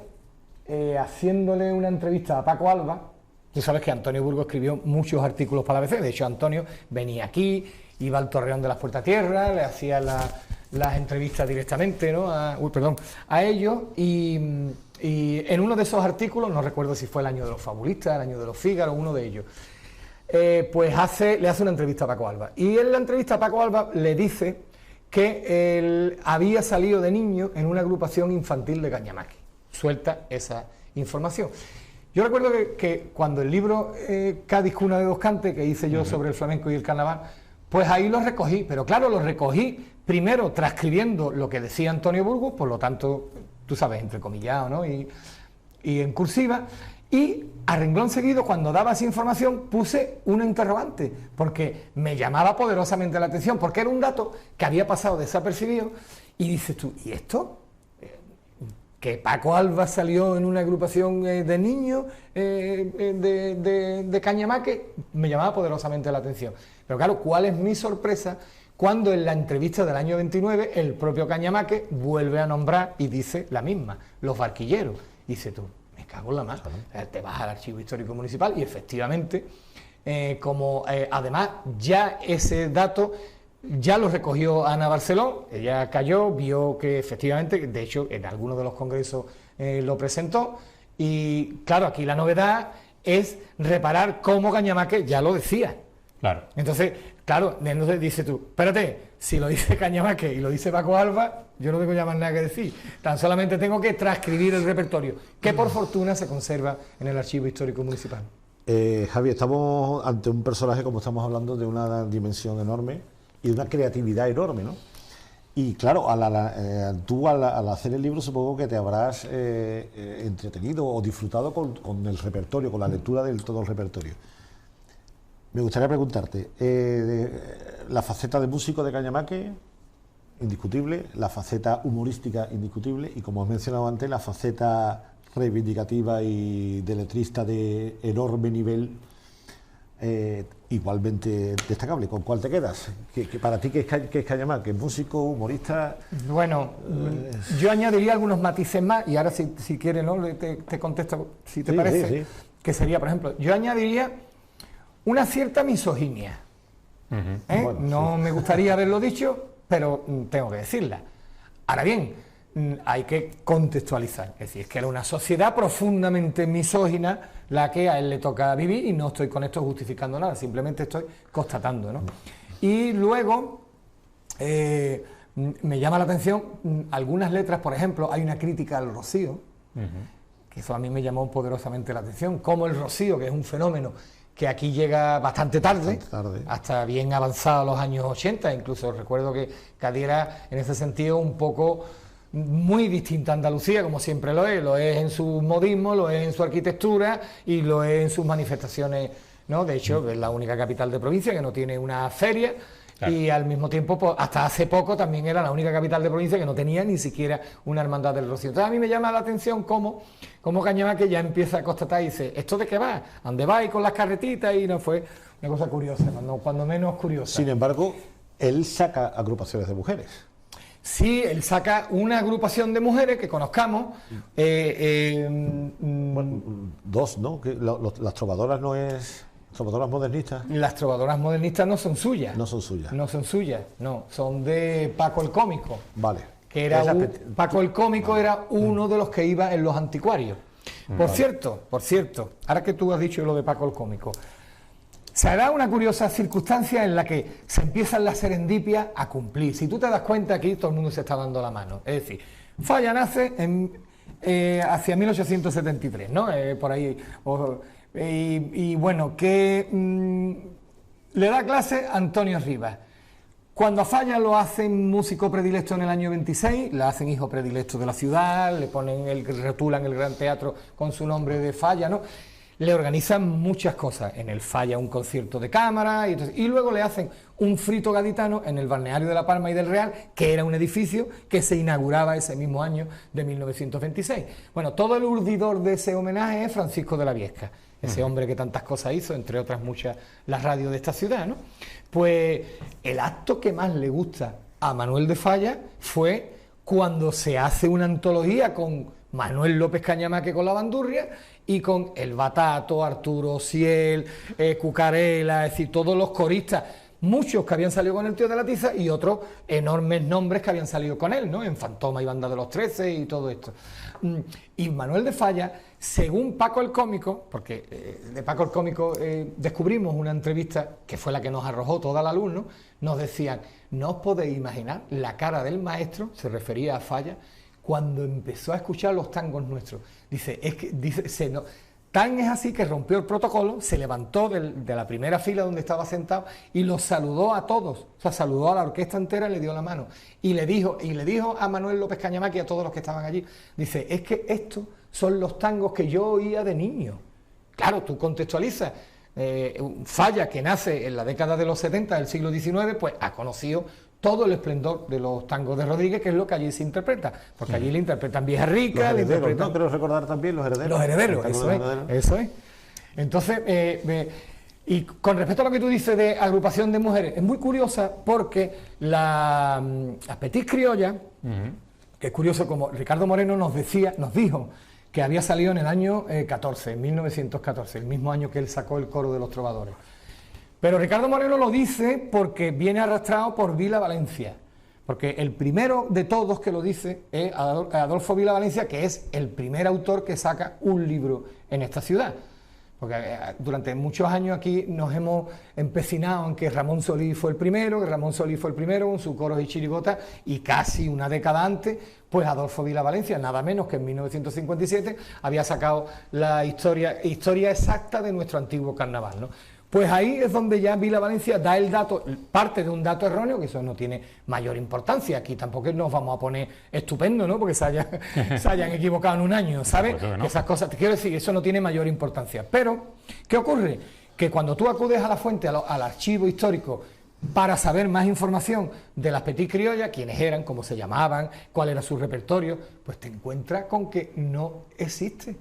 haciéndole una entrevista a Paco Alba. Tú sabes que Antonio Burgos escribió muchos artículos para la ABC, de hecho Antonio venía aquí, iba al Torreón de las Puertas Tierra, le hacía las entrevistas directamente, ¿no? a ellos, y en uno de esos artículos, no recuerdo si fue el año de los Fabulistas, el año de los Fígaro, uno de ellos, pues le hace una entrevista a Paco Alba, y en la entrevista a Paco Alba le dice que él había salido de niño en una agrupación infantil de Cañamaque, suelta esa información. Yo recuerdo que cuando el libro Cádiz Cuna de Dos Cantes, que hice yo sobre el flamenco y el carnaval, pues ahí lo recogí, pero claro, lo recogí primero transcribiendo lo que decía Antonio Burgos, por lo tanto, tú sabes, entrecomillado, ¿no? Y en cursiva, y a renglón seguido, cuando daba esa información, puse una interrogante, porque me llamaba poderosamente la atención, porque era un dato que había pasado desapercibido, y dices tú, ¿y esto? Que Paco Alba salió en una agrupación de niños de Cañamaque, me llamaba poderosamente la atención. Pero claro, ¿cuál es mi sorpresa cuando en la entrevista del año 29 el propio Cañamaque vuelve a nombrar y dice la misma, los barquilleros? Y dice tú, me cago en la mano. Te vas al Archivo Histórico Municipal y efectivamente, además ya ese dato ya lo recogió Ana Barceló, ella cayó, vio que efectivamente, de hecho en algunos de los congresos lo presentó, y claro, aquí la novedad es reparar cómo Cañamaque ya lo decía. Claro. Entonces dices tú, espérate, si lo dice Cañamaque y lo dice Paco Alba, yo no tengo ya más nada que decir, tan solamente tengo que transcribir el repertorio, que por fortuna se conserva en el Archivo Histórico Municipal. Javi, estamos ante un personaje, como estamos hablando, de una dimensión enorme y de una creatividad enorme, ¿no? Y claro, tú al hacer el libro supongo que te habrás entretenido o disfrutado con el repertorio, con la lectura de todo el repertorio. Me gustaría preguntarte, la faceta de músico de Cañamaque, indiscutible, la faceta humorística, indiscutible, y como has mencionado antes, la faceta reivindicativa y de letrista de enorme nivel, igualmente destacable. ¿Con cuál te quedas? ¿Que para ti qué es Cañamaque? ¿Músico, humorista? Bueno, yo añadiría algunos matices más, y ahora si quieres, ¿no? te contesto, si te parece, sí. Que sería, por ejemplo, yo añadiría una cierta misoginia. Bueno, no me gustaría haberlo dicho, pero tengo que decirla. Ahora bien, hay que contextualizar. Es decir, es que era una sociedad profundamente misógina la que a él le toca vivir, y no estoy con esto justificando nada, simplemente estoy constatando, ¿no? Y luego me llama la atención algunas letras, por ejemplo, hay una crítica al rocío, que eso a mí me llamó poderosamente la atención, como el rocío, que es un fenómeno que aquí llega bastante tarde, hasta bien avanzado los años 80, incluso recuerdo que Cádiz era en ese sentido un poco muy distinta a Andalucía, como siempre lo es en su modismo, lo es en su arquitectura y lo es en sus manifestaciones, ¿no? De hecho, es la única capital de provincia que no tiene una feria. Claro. Y al mismo tiempo, pues, hasta hace poco también era la única capital de provincia que no tenía ni siquiera una hermandad del Rocío. Entonces a mí me llama la atención cómo Cañamaque ya empieza a constatar y dice, ¿esto de qué va? ¿A dónde va? Y con las carretitas, y no fue una cosa curiosa, cuando menos curiosa. Sin embargo, él saca agrupaciones de mujeres. Sí, él saca una agrupación de mujeres que conozcamos. Bueno, dos, ¿no? Que las trovadoras no es... ¿Trovadoras modernistas? Las trovadoras modernistas no son suyas. No son suyas. No son suyas, no. Son de Paco el Cómico. Vale. Que era Paco el Cómico era uno de los que iba en los anticuarios. Por cierto, ahora que tú has dicho lo de Paco el Cómico, se da una curiosa circunstancia en la que se empiezan las serendipias a cumplir. Si tú te das cuenta, aquí todo el mundo se está dando la mano. Es decir, Falla nace hacia 1873, ¿no? Por ahí... Y bueno, que le da clase Antonio Rivas. Cuando a Falla lo hacen músico predilecto en el año 26, le hacen hijo predilecto de la ciudad, le retulan el Gran Teatro con su nombre de Falla, ¿no? Le organizan muchas cosas, en el Falla un concierto de cámara, y luego le hacen un frito gaditano en el balneario de La Palma y del Real, que era un edificio que se inauguraba ese mismo año de 1926. Bueno, todo el urdidor de ese homenaje es Francisco de la Viesca, ese hombre que tantas cosas hizo, entre otras muchas, la radio de esta ciudad, ¿no? Pues el acto que más le gusta a Manuel de Falla fue cuando se hace una antología con Manuel López Cañamaque con la bandurria y con El Batato, Arturo Ciel, Cucarela, es decir, todos los coristas, muchos que habían salido con el Tío de la Tiza y otros enormes nombres que habían salido con él, ¿no? En Fantoma y Banda de los 13 y todo esto. Y Manuel de Falla, según Paco el Cómico, porque de Paco el Cómico descubrimos una entrevista que fue la que nos arrojó toda la luz, ¿no? Nos decían, no os podéis imaginar la cara del maestro, se refería a Falla, cuando empezó a escuchar los tangos nuestros. Dice, tan es así que rompió el protocolo, se levantó de la primera fila donde estaba sentado y los saludó a todos, o sea, saludó a la orquesta entera, le dio la mano y le dijo a Manuel López Cañamaque y a todos los que estaban allí, dice, es que estos son los tangos que yo oía de niño. Claro, tú contextualizas, Falla, que nace en la década de los 70 del siglo XIX, pues ha conocido todo el esplendor de los tangos de Rodríguez, que es lo que allí se interpreta, porque allí le interpretan Vieja Rica, los herederos, ¿no? Quiero recordar también los herederos. Los herederos, eso es. Entonces, y con respecto a lo que tú dices de agrupación de mujeres, es muy curiosa porque la Petit Criolla, que es curioso, como Ricardo Moreno nos dijo que había salido en el año 14, en 1914, el mismo año que él sacó el Coro de los Trovadores. Pero Ricardo Moreno lo dice porque viene arrastrado por Vila Valencia, porque el primero de todos que lo dice es Adolfo Vila Valencia, que es el primer autor que saca un libro en esta ciudad. Porque durante muchos años aquí nos hemos empecinado en que Ramón Solís fue el primero, con sus coros y chirigotas, y casi una década antes, pues Adolfo Vila Valencia, nada menos que en 1957, había sacado la historia exacta de nuestro antiguo carnaval, ¿no? Pues ahí es donde ya Vila Valencia da el dato, parte de un dato erróneo, que eso no tiene mayor importancia. Aquí tampoco nos vamos a poner estupendo, ¿no? Porque se hayan equivocado en un año, ¿sabes? No. Esas cosas, te quiero decir, eso no tiene mayor importancia. Pero, ¿qué ocurre? Que cuando tú acudes a la fuente, al archivo histórico, para saber más información de las Petit Criollas, quiénes eran, cómo se llamaban, cuál era su repertorio, pues te encuentras con que no existe.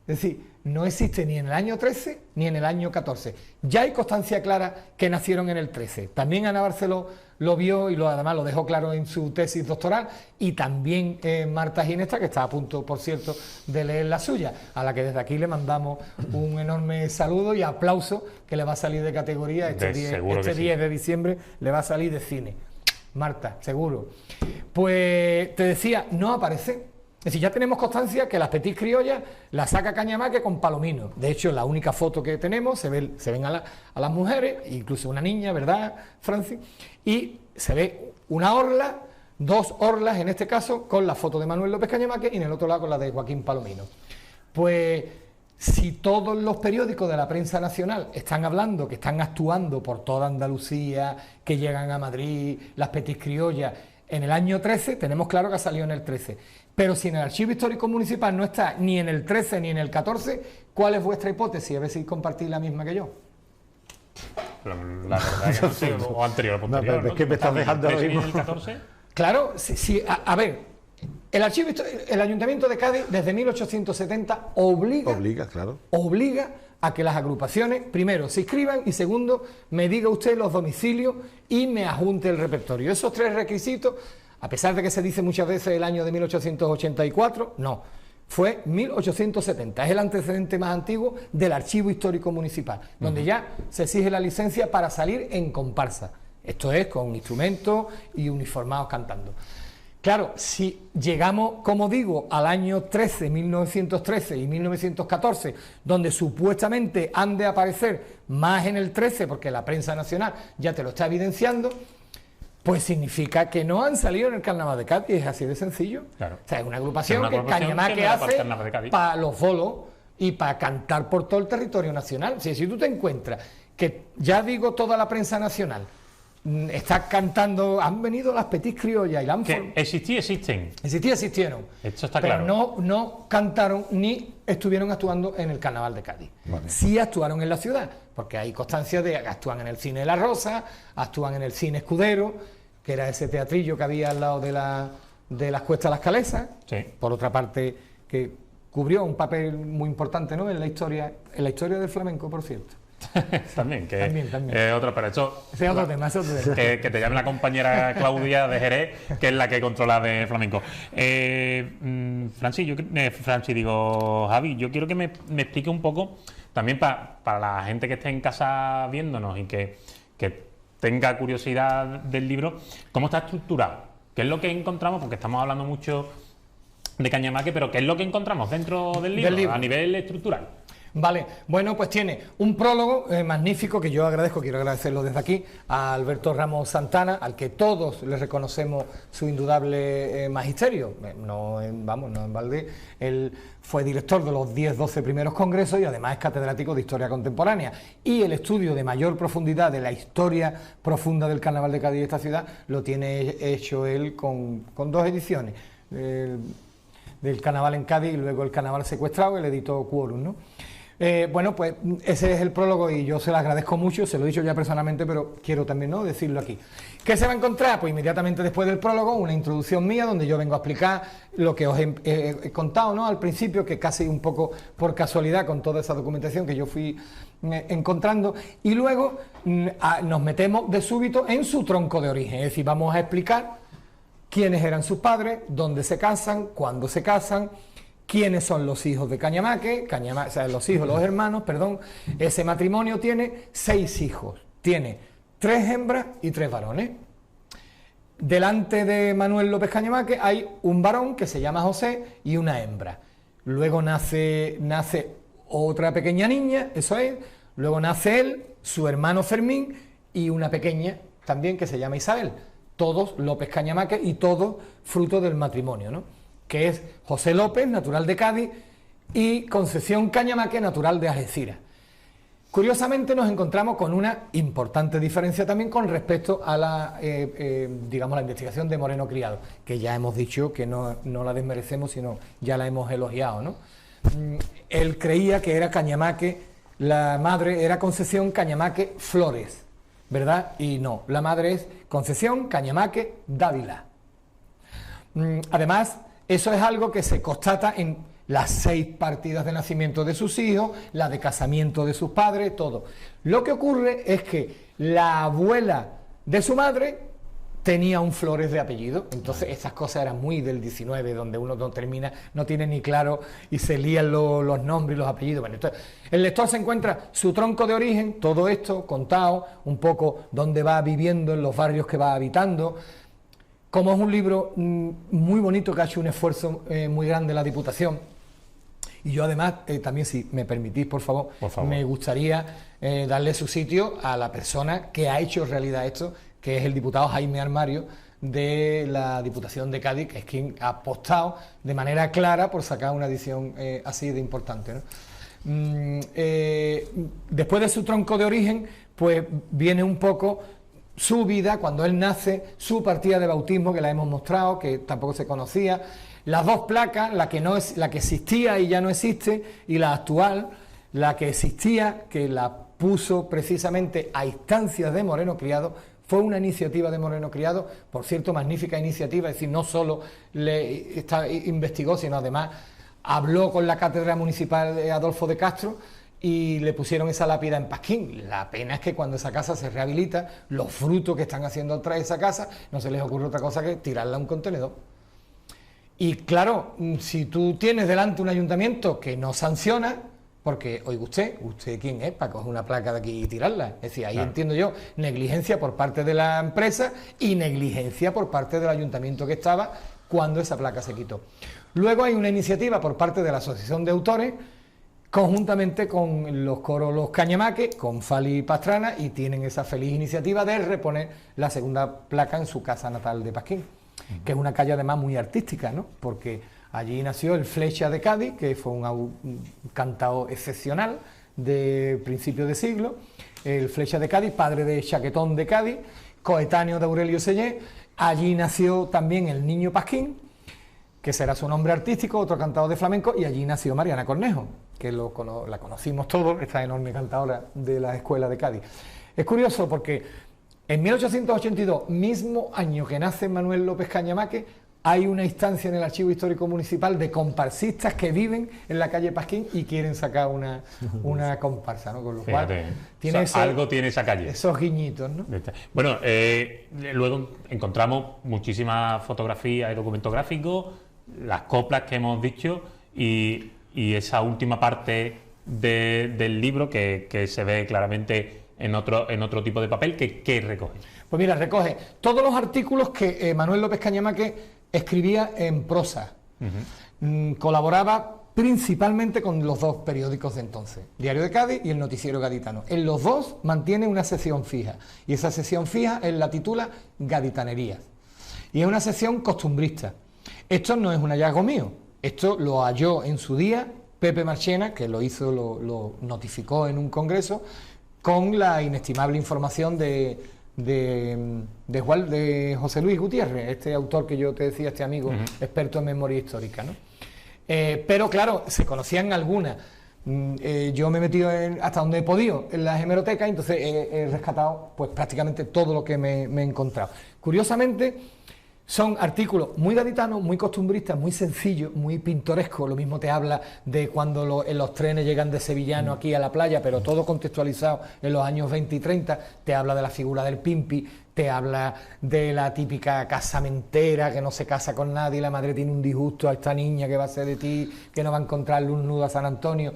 Es decir, no existe ni en el año 13 ni en el año 14. Ya hay constancia clara que nacieron en el 13. También Ana Barceló lo vio y además lo dejó claro en su tesis doctoral, y también Marta Ginesta, que está a punto, por cierto, de leer la suya, a la que desde aquí le mandamos un enorme saludo y aplauso, que le va a salir de categoría este 10 de diciembre, le va a salir de cine. Marta, seguro. Pues te decía, no aparece. Es decir, ya tenemos constancia que las Petit criollas las saca Cañamaque con Palomino. De hecho, la única foto que tenemos, se ven a las mujeres, incluso una niña, ¿verdad, Francis? Y se ve una orla, 2 orlas en este caso, con la foto de Manuel López Cañamaque y en el otro lado con la de Joaquín Palomino. Pues si todos los periódicos de la prensa nacional están hablando, que están actuando por toda Andalucía, que llegan a Madrid, las Petit criollas, en el año 13, tenemos claro que ha salido en el 13. Pero si en el Archivo Histórico Municipal no está ni en el 13 ni en el 14, ¿cuál es vuestra hipótesis? A ver si compartís la misma que yo. La verdad que no sé, o anterior o posterior. No, es que me estás dejando ahora mismo. ¿El 14? Claro, a ver, el Ayuntamiento de Cádiz desde 1870 obliga a que las agrupaciones, primero, se inscriban y segundo, me diga usted los domicilios y me adjunte el repertorio. Esos 3 requisitos, a pesar de que se dice muchas veces el año de 1884, no, fue 1870, es el antecedente más antiguo del Archivo Histórico Municipal, donde ya se exige la licencia para salir en comparsa, esto es, con instrumentos y uniformados cantando. Claro, si llegamos, como digo, al año 13, 1913 y 1914, donde supuestamente han de aparecer más en el 13, porque la prensa nacional ya te lo está evidenciando, pues significa que no han salido en el Carnaval de Cádiz, es así de sencillo. Claro. O sea, es una agrupación que Cañamaque hace para los bolos y para cantar por todo el territorio nacional. O sea, si tú te encuentras que, ya digo, toda la prensa nacional está cantando, han venido las Petit criollas y la han existieron. Existieron. Esto está pero claro. no cantaron ni estuvieron actuando en el Carnaval de Cádiz. Vale. Sí actuaron en la ciudad, porque hay constancia de que actúan en el Cine de la Rosa, actúan en el Cine Escudero, que era ese teatrillo que había al lado de las Cuestas Las Calesas. Sí. Por otra parte, que cubrió un papel muy importante, ¿no?, en la historia del flamenco, por cierto. También. Otro, pero esto es otro tema. Que te llame la compañera Claudia de Jerez, que es la que controla de flamenco. Javi, yo quiero que me explique un poco, también para la gente que esté en casa viéndonos y que tenga curiosidad del libro, cómo está estructurado, qué es lo que encontramos, porque estamos hablando mucho de Cañamaque, pero qué es lo que encontramos dentro del libro. A nivel estructural. Vale, bueno, pues tiene un prólogo magnífico que yo quiero agradecerlo desde aquí a Alberto Ramos Santana, al que todos le reconocemos su indudable magisterio. No en balde, él fue director de los 10-12 primeros congresos y además es catedrático de Historia Contemporánea. Y el estudio de mayor profundidad de la historia profunda del Carnaval de Cádiz de esta ciudad lo tiene hecho él con 2 ediciones. Del Carnaval en Cádiz y luego el Carnaval secuestrado, el editó Quórum, ¿no? Bueno, pues ese es el prólogo y yo se lo agradezco mucho, se lo he dicho ya personalmente, pero quiero también, ¿no?, decirlo aquí. ¿Qué se va a encontrar? Pues inmediatamente después del prólogo, una introducción mía donde yo vengo a explicar lo que os he contado, ¿no?, al principio, que casi un poco por casualidad con toda esa documentación que yo fui encontrando, y luego nos metemos de súbito en su tronco de origen, es decir, vamos a explicar quiénes eran sus padres, dónde se casan, cuándo se casan, quiénes son los hijos de Cañamaque, o sea, los hermanos, perdón. Ese matrimonio tiene 6 hijos, tiene 3 hembras y 3 varones. Delante de Manuel López Cañamaque hay un varón que se llama José y una hembra. Luego nace otra pequeña niña, eso es, luego nace él, su hermano Fermín y una pequeña también que se llama Isabel. Todos López Cañamaque y todos fruto del matrimonio, ¿no?, que es José López, natural de Cádiz, y Concepción Cañamaque, natural de Algeciras. Curiosamente nos encontramos con una importante diferencia también con respecto a la investigación de Moreno Criado, que ya hemos dicho que no la desmerecemos, sino ya la hemos elogiado, ¿no? Él creía que era Cañamaque, la madre era Concepción Cañamaque Flores, ¿verdad? Y no, la madre es Concepción Cañamaque Dávila. Además, eso es algo que se constata en las 6 partidas de nacimiento de sus hijos, la de casamiento de sus padres, todo. Lo que ocurre es que la abuela de su madre tenía un Flores de apellido, entonces estas cosas eran muy del 19, donde uno no termina, no tiene ni claro y se lían los nombres y los apellidos. Bueno, entonces el lector se encuentra su tronco de origen, todo esto contado, un poco dónde va viviendo, en los barrios que va habitando. como es un libro muy bonito, que ha hecho un esfuerzo muy grande la Diputación, y yo además, también si me permitís, por favor, me gustaría darle su sitio a la persona que ha hecho realidad esto, que es el diputado Jaime Armario, de la Diputación de Cádiz, que es quien ha apostado de manera clara por sacar una edición así de importante, ¿no? Después de su tronco de origen, pues viene un poco su vida, cuando él nace, su partida de bautismo, que la hemos mostrado, que tampoco se conocía, las dos placas, la que existía y ya no existe, y la actual, la que existía, que la puso precisamente a instancias de Moreno Criado. Fue una iniciativa de Moreno Criado, por cierto, magnífica iniciativa, es decir, no solo investigó, sino además habló con la Cátedra Municipal de Adolfo de Castro y le pusieron esa lápida en Pasquín. La pena es que cuando esa casa se rehabilita, los frutos que están haciendo atrás de esa casa, no se les ocurre otra cosa que tirarla a un contenedor. Y claro, si tú tienes delante un ayuntamiento que no sanciona, porque, oiga, ¿usted quién es para coger una placa de aquí y tirarla? Es decir, ahí claro, entiendo yo, negligencia por parte de la empresa y negligencia por parte del ayuntamiento que estaba cuando esa placa se quitó. Luego hay una iniciativa por parte de la Asociación de Autores, conjuntamente con los coros Los Cañamaques, con Fali Pastrana, y tienen esa feliz iniciativa de reponer la segunda placa en su casa natal de Pasquín, que es una calle además muy artística, ¿no? Porque allí nació el Flecha de Cádiz, que fue un cantao excepcional de principios de siglo, el Flecha de Cádiz, padre de Chaquetón de Cádiz, coetáneo de Aurelio Sellé. Allí nació también el Niño Pasquín, que será su nombre artístico, otro cantador de flamenco, y allí nació Mariana Cornejo, que la conocimos todos, esta enorme cantadora de la Escuela de Cádiz. Es curioso porque en 1882, mismo año que nace Manuel López Cañamaque, hay una instancia en el Archivo Histórico Municipal de comparsistas que viven en la calle Pasquín y quieren sacar una comparsa, ¿no? Con lo cual tiene algo tiene esa calle. Esos guiñitos, ¿no? Bueno, luego encontramos muchísimas fotografías y documentos gráficos, las coplas que hemos dicho y esa última parte del libro que se ve claramente en otro tipo de papel. ¿Qué recoge? Pues mira, recoge todos los artículos que Manuel López Cañamaque escribía en prosa. Colaboraba principalmente con los dos periódicos de entonces, Diario de Cádiz y el Noticiero Gaditano. En los dos mantiene una sección fija, y esa sección fija él la titula Gaditanerías, y es una sección costumbrista. Esto no es un hallazgo mío, esto lo halló en su día Pepe Marchena, que lo notificó en un congreso, con la inestimable información de José Luis Gutiérrez, este autor que yo te decía, este amigo experto en memoria histórica, ¿no? Pero claro, se conocían algunas. Yo me he metido hasta donde he podido en las hemerotecas, entonces he rescatado pues prácticamente todo lo que me he encontrado. Curiosamente, son artículos muy gaditanos, muy costumbristas, muy sencillos, muy pintorescos. Lo mismo te habla de cuando los trenes llegan de Sevillano aquí a la playa, pero todo contextualizado en los años 20 y 30. Te habla de la figura del Pimpi, te habla de la típica casamentera que no se casa con nadie, la madre tiene un disgusto a esta niña que va a ser de ti, que no va a encontrarle un nudo a San Antonio.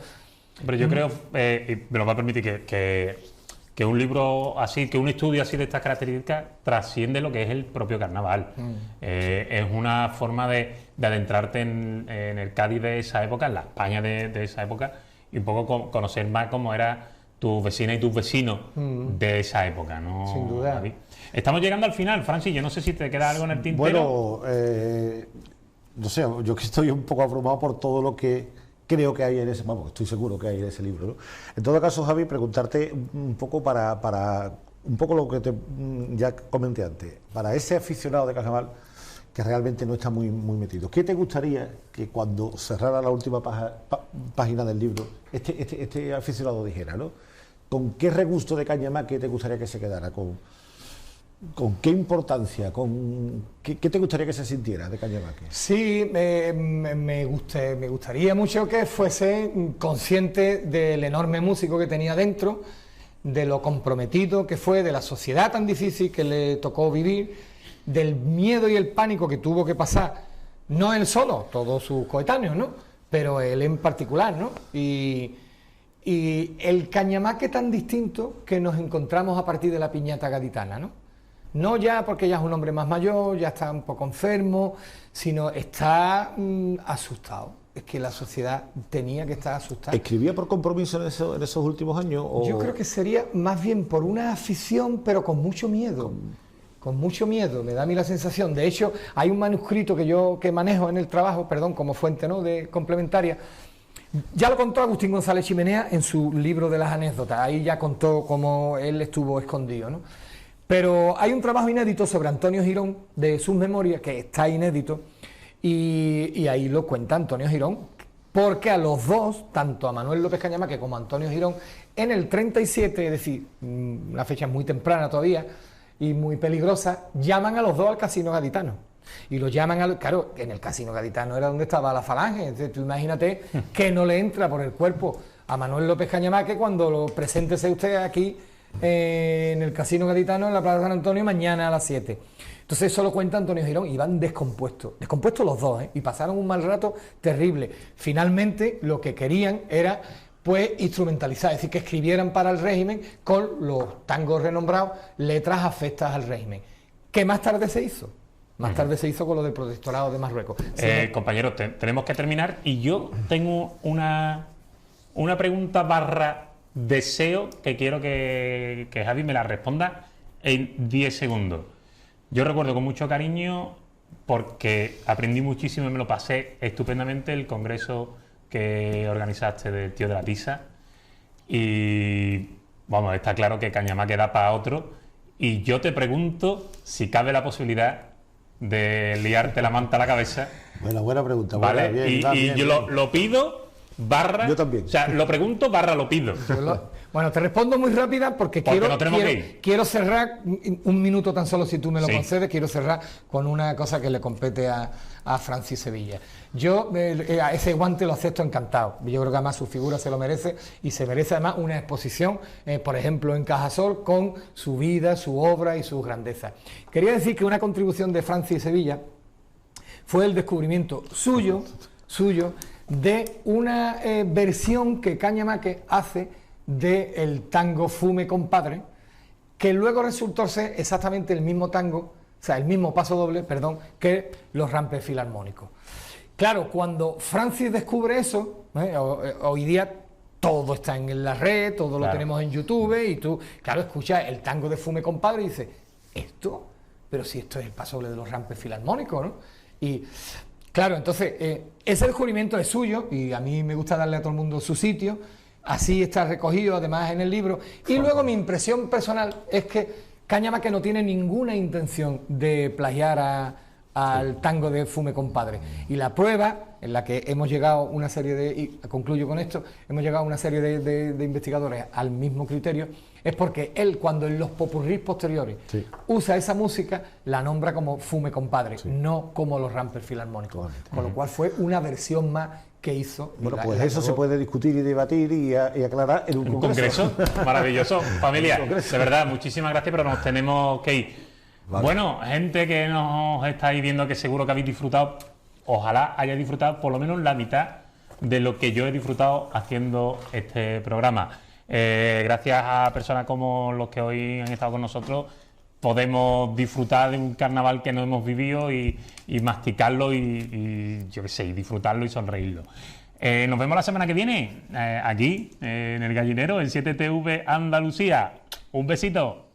Pero yo creo, y me lo va a permitir, que un libro así, que un estudio así de estas características trasciende lo que es el propio carnaval. Es una forma de adentrarte en el Cádiz de esa época, en la España de esa época, y un poco conocer más cómo era tus vecinas y tus vecinos de esa época, ¿no? Sin duda. David? Estamos llegando al final, Francis, yo no sé si te queda algo en el tintero. Bueno, no sé, yo que estoy un poco abrumado por todo lo que creo que hay en ese, vamos, estoy seguro que hay en ese libro, ¿no? En todo caso, Javi, preguntarte un poco para un poco lo que ya comenté antes, para ese aficionado de carnaval que realmente no está muy metido, ¿qué te gustaría que cuando cerrara la última página del libro este aficionado dijera, ¿no? ¿Con qué regusto de Cañamaque te gustaría que se quedara? ¿Con qué importancia? ¿Qué te gustaría que se sintiera de Cañamaque? Sí, me gustaría mucho que fuese consciente del enorme músico que tenía dentro, de lo comprometido que fue, de la sociedad tan difícil que le tocó vivir, del miedo y el pánico que tuvo que pasar, no él solo, todos sus coetáneos, ¿no? Pero él en particular, ¿no? Y el Cañamaque tan distinto que nos encontramos a partir de la piñata gaditana, ¿no? No ya porque ya es un hombre más mayor, ya está un poco enfermo, sino está asustado. Es que la sociedad tenía que estar asustada. ¿Escribía por compromiso en esos últimos años? O... Yo creo que sería más bien por una afición, pero con mucho miedo. Con mucho miedo, me da a mí la sensación. De hecho, hay un manuscrito que manejo en el trabajo, perdón, como fuente, ¿no?, de complementaria. Ya lo contó Agustín González Chimenea en su libro de las anécdotas. Ahí ya contó cómo él estuvo escondido, ¿no? Pero hay un trabajo inédito sobre Antonio Girón, de sus memorias, que está inédito, y ahí lo cuenta Antonio Girón, porque a los dos, tanto a Manuel López Cañamaque como a Antonio Girón, en el 37, es decir, una fecha muy temprana todavía y muy peligrosa, llaman a los dos al Casino Gaditano. Y lo llaman, claro, en el Casino Gaditano era donde estaba la Falange. Entonces, tú imagínate que no le entra por el cuerpo a Manuel López Cañamaque cuando lo preséntese usted aquí en el Casino Gaditano, en la Plaza de San Antonio, mañana a las 7. Entonces eso lo cuenta Antonio Girón, y van descompuestos los dos, y pasaron un mal rato terrible. Finalmente lo que querían era pues instrumentalizar, es decir, que escribieran para el régimen con los tangos renombrados letras afectas al régimen, que más tarde se hizo. Más tarde se hizo con lo del protectorado de Marruecos. Compañeros, tenemos que terminar, y yo tengo una pregunta barra deseo que quiero que Javi me la responda en 10 segundos. Yo recuerdo con mucho cariño, porque aprendí muchísimo y me lo pasé estupendamente, el congreso que organizaste del Tío de la Tiza. Y vamos, está claro que Cañamaque da para otro. Y yo te pregunto si cabe la posibilidad de liarte la manta a la cabeza. Bueno, buena pregunta. ¿Vale? Bien, y yo lo pido, barra... Yo también. O sea, lo pregunto, barra lo pido. Bueno, te respondo muy rápida porque quiero cerrar, un minuto tan solo si tú me lo concedes, quiero cerrar con una cosa que le compete a Francis Sevilla. Yo a ese guante lo acepto encantado. Yo creo que además su figura se lo merece, y se merece además una exposición, por ejemplo, en Cajasol, con su vida, su obra y sus grandezas. Quería decir que una contribución de Francis Sevilla fue el descubrimiento suyo de una versión que Cañamaque hace del tango Fume Compadre, que luego resultó ser exactamente el mismo tango, o sea, el mismo paso doble, perdón, que los rampes filarmónicos. Claro, cuando Francis descubre eso, hoy día todo está en la red, todo lo tenemos en YouTube, y tú, claro, escuchas el tango de Fume Compadre y dices, ¿esto? Pero si esto es el paso doble de los rampes filarmónicos, ¿no? Y claro, entonces, ese descubrimiento es suyo, y a mí me gusta darle a todo el mundo su sitio. Así está recogido además en el libro. Y luego mi impresión personal es que Cañamaque no tiene ninguna intención de plagiar al tango de Fume Compadre. Y la prueba en la que hemos llegado una serie de, y concluyo con esto, hemos llegado una serie de investigadores al mismo criterio, es porque él, cuando en los popurrís posteriores usa esa música, la nombra como Fume Compadre, no como los rampes filarmónicos. Con lo cual fue una versión más que hizo. Bueno, pues eso se puede discutir y debatir y aclarar en un congreso. Maravilloso. Familia, de verdad, muchísimas gracias, pero nos tenemos que ir. Vale. Bueno, gente que nos estáis viendo, que seguro que habéis disfrutado, ojalá hayáis disfrutado por lo menos la mitad de lo que yo he disfrutado haciendo este programa. Gracias a personas como los que hoy han estado con nosotros, podemos disfrutar de un carnaval que no hemos vivido y masticarlo y yo qué sé, y disfrutarlo y sonreírlo. Nos vemos la semana que viene, aquí, en El Gallinero, en 7TV Andalucía. Un besito.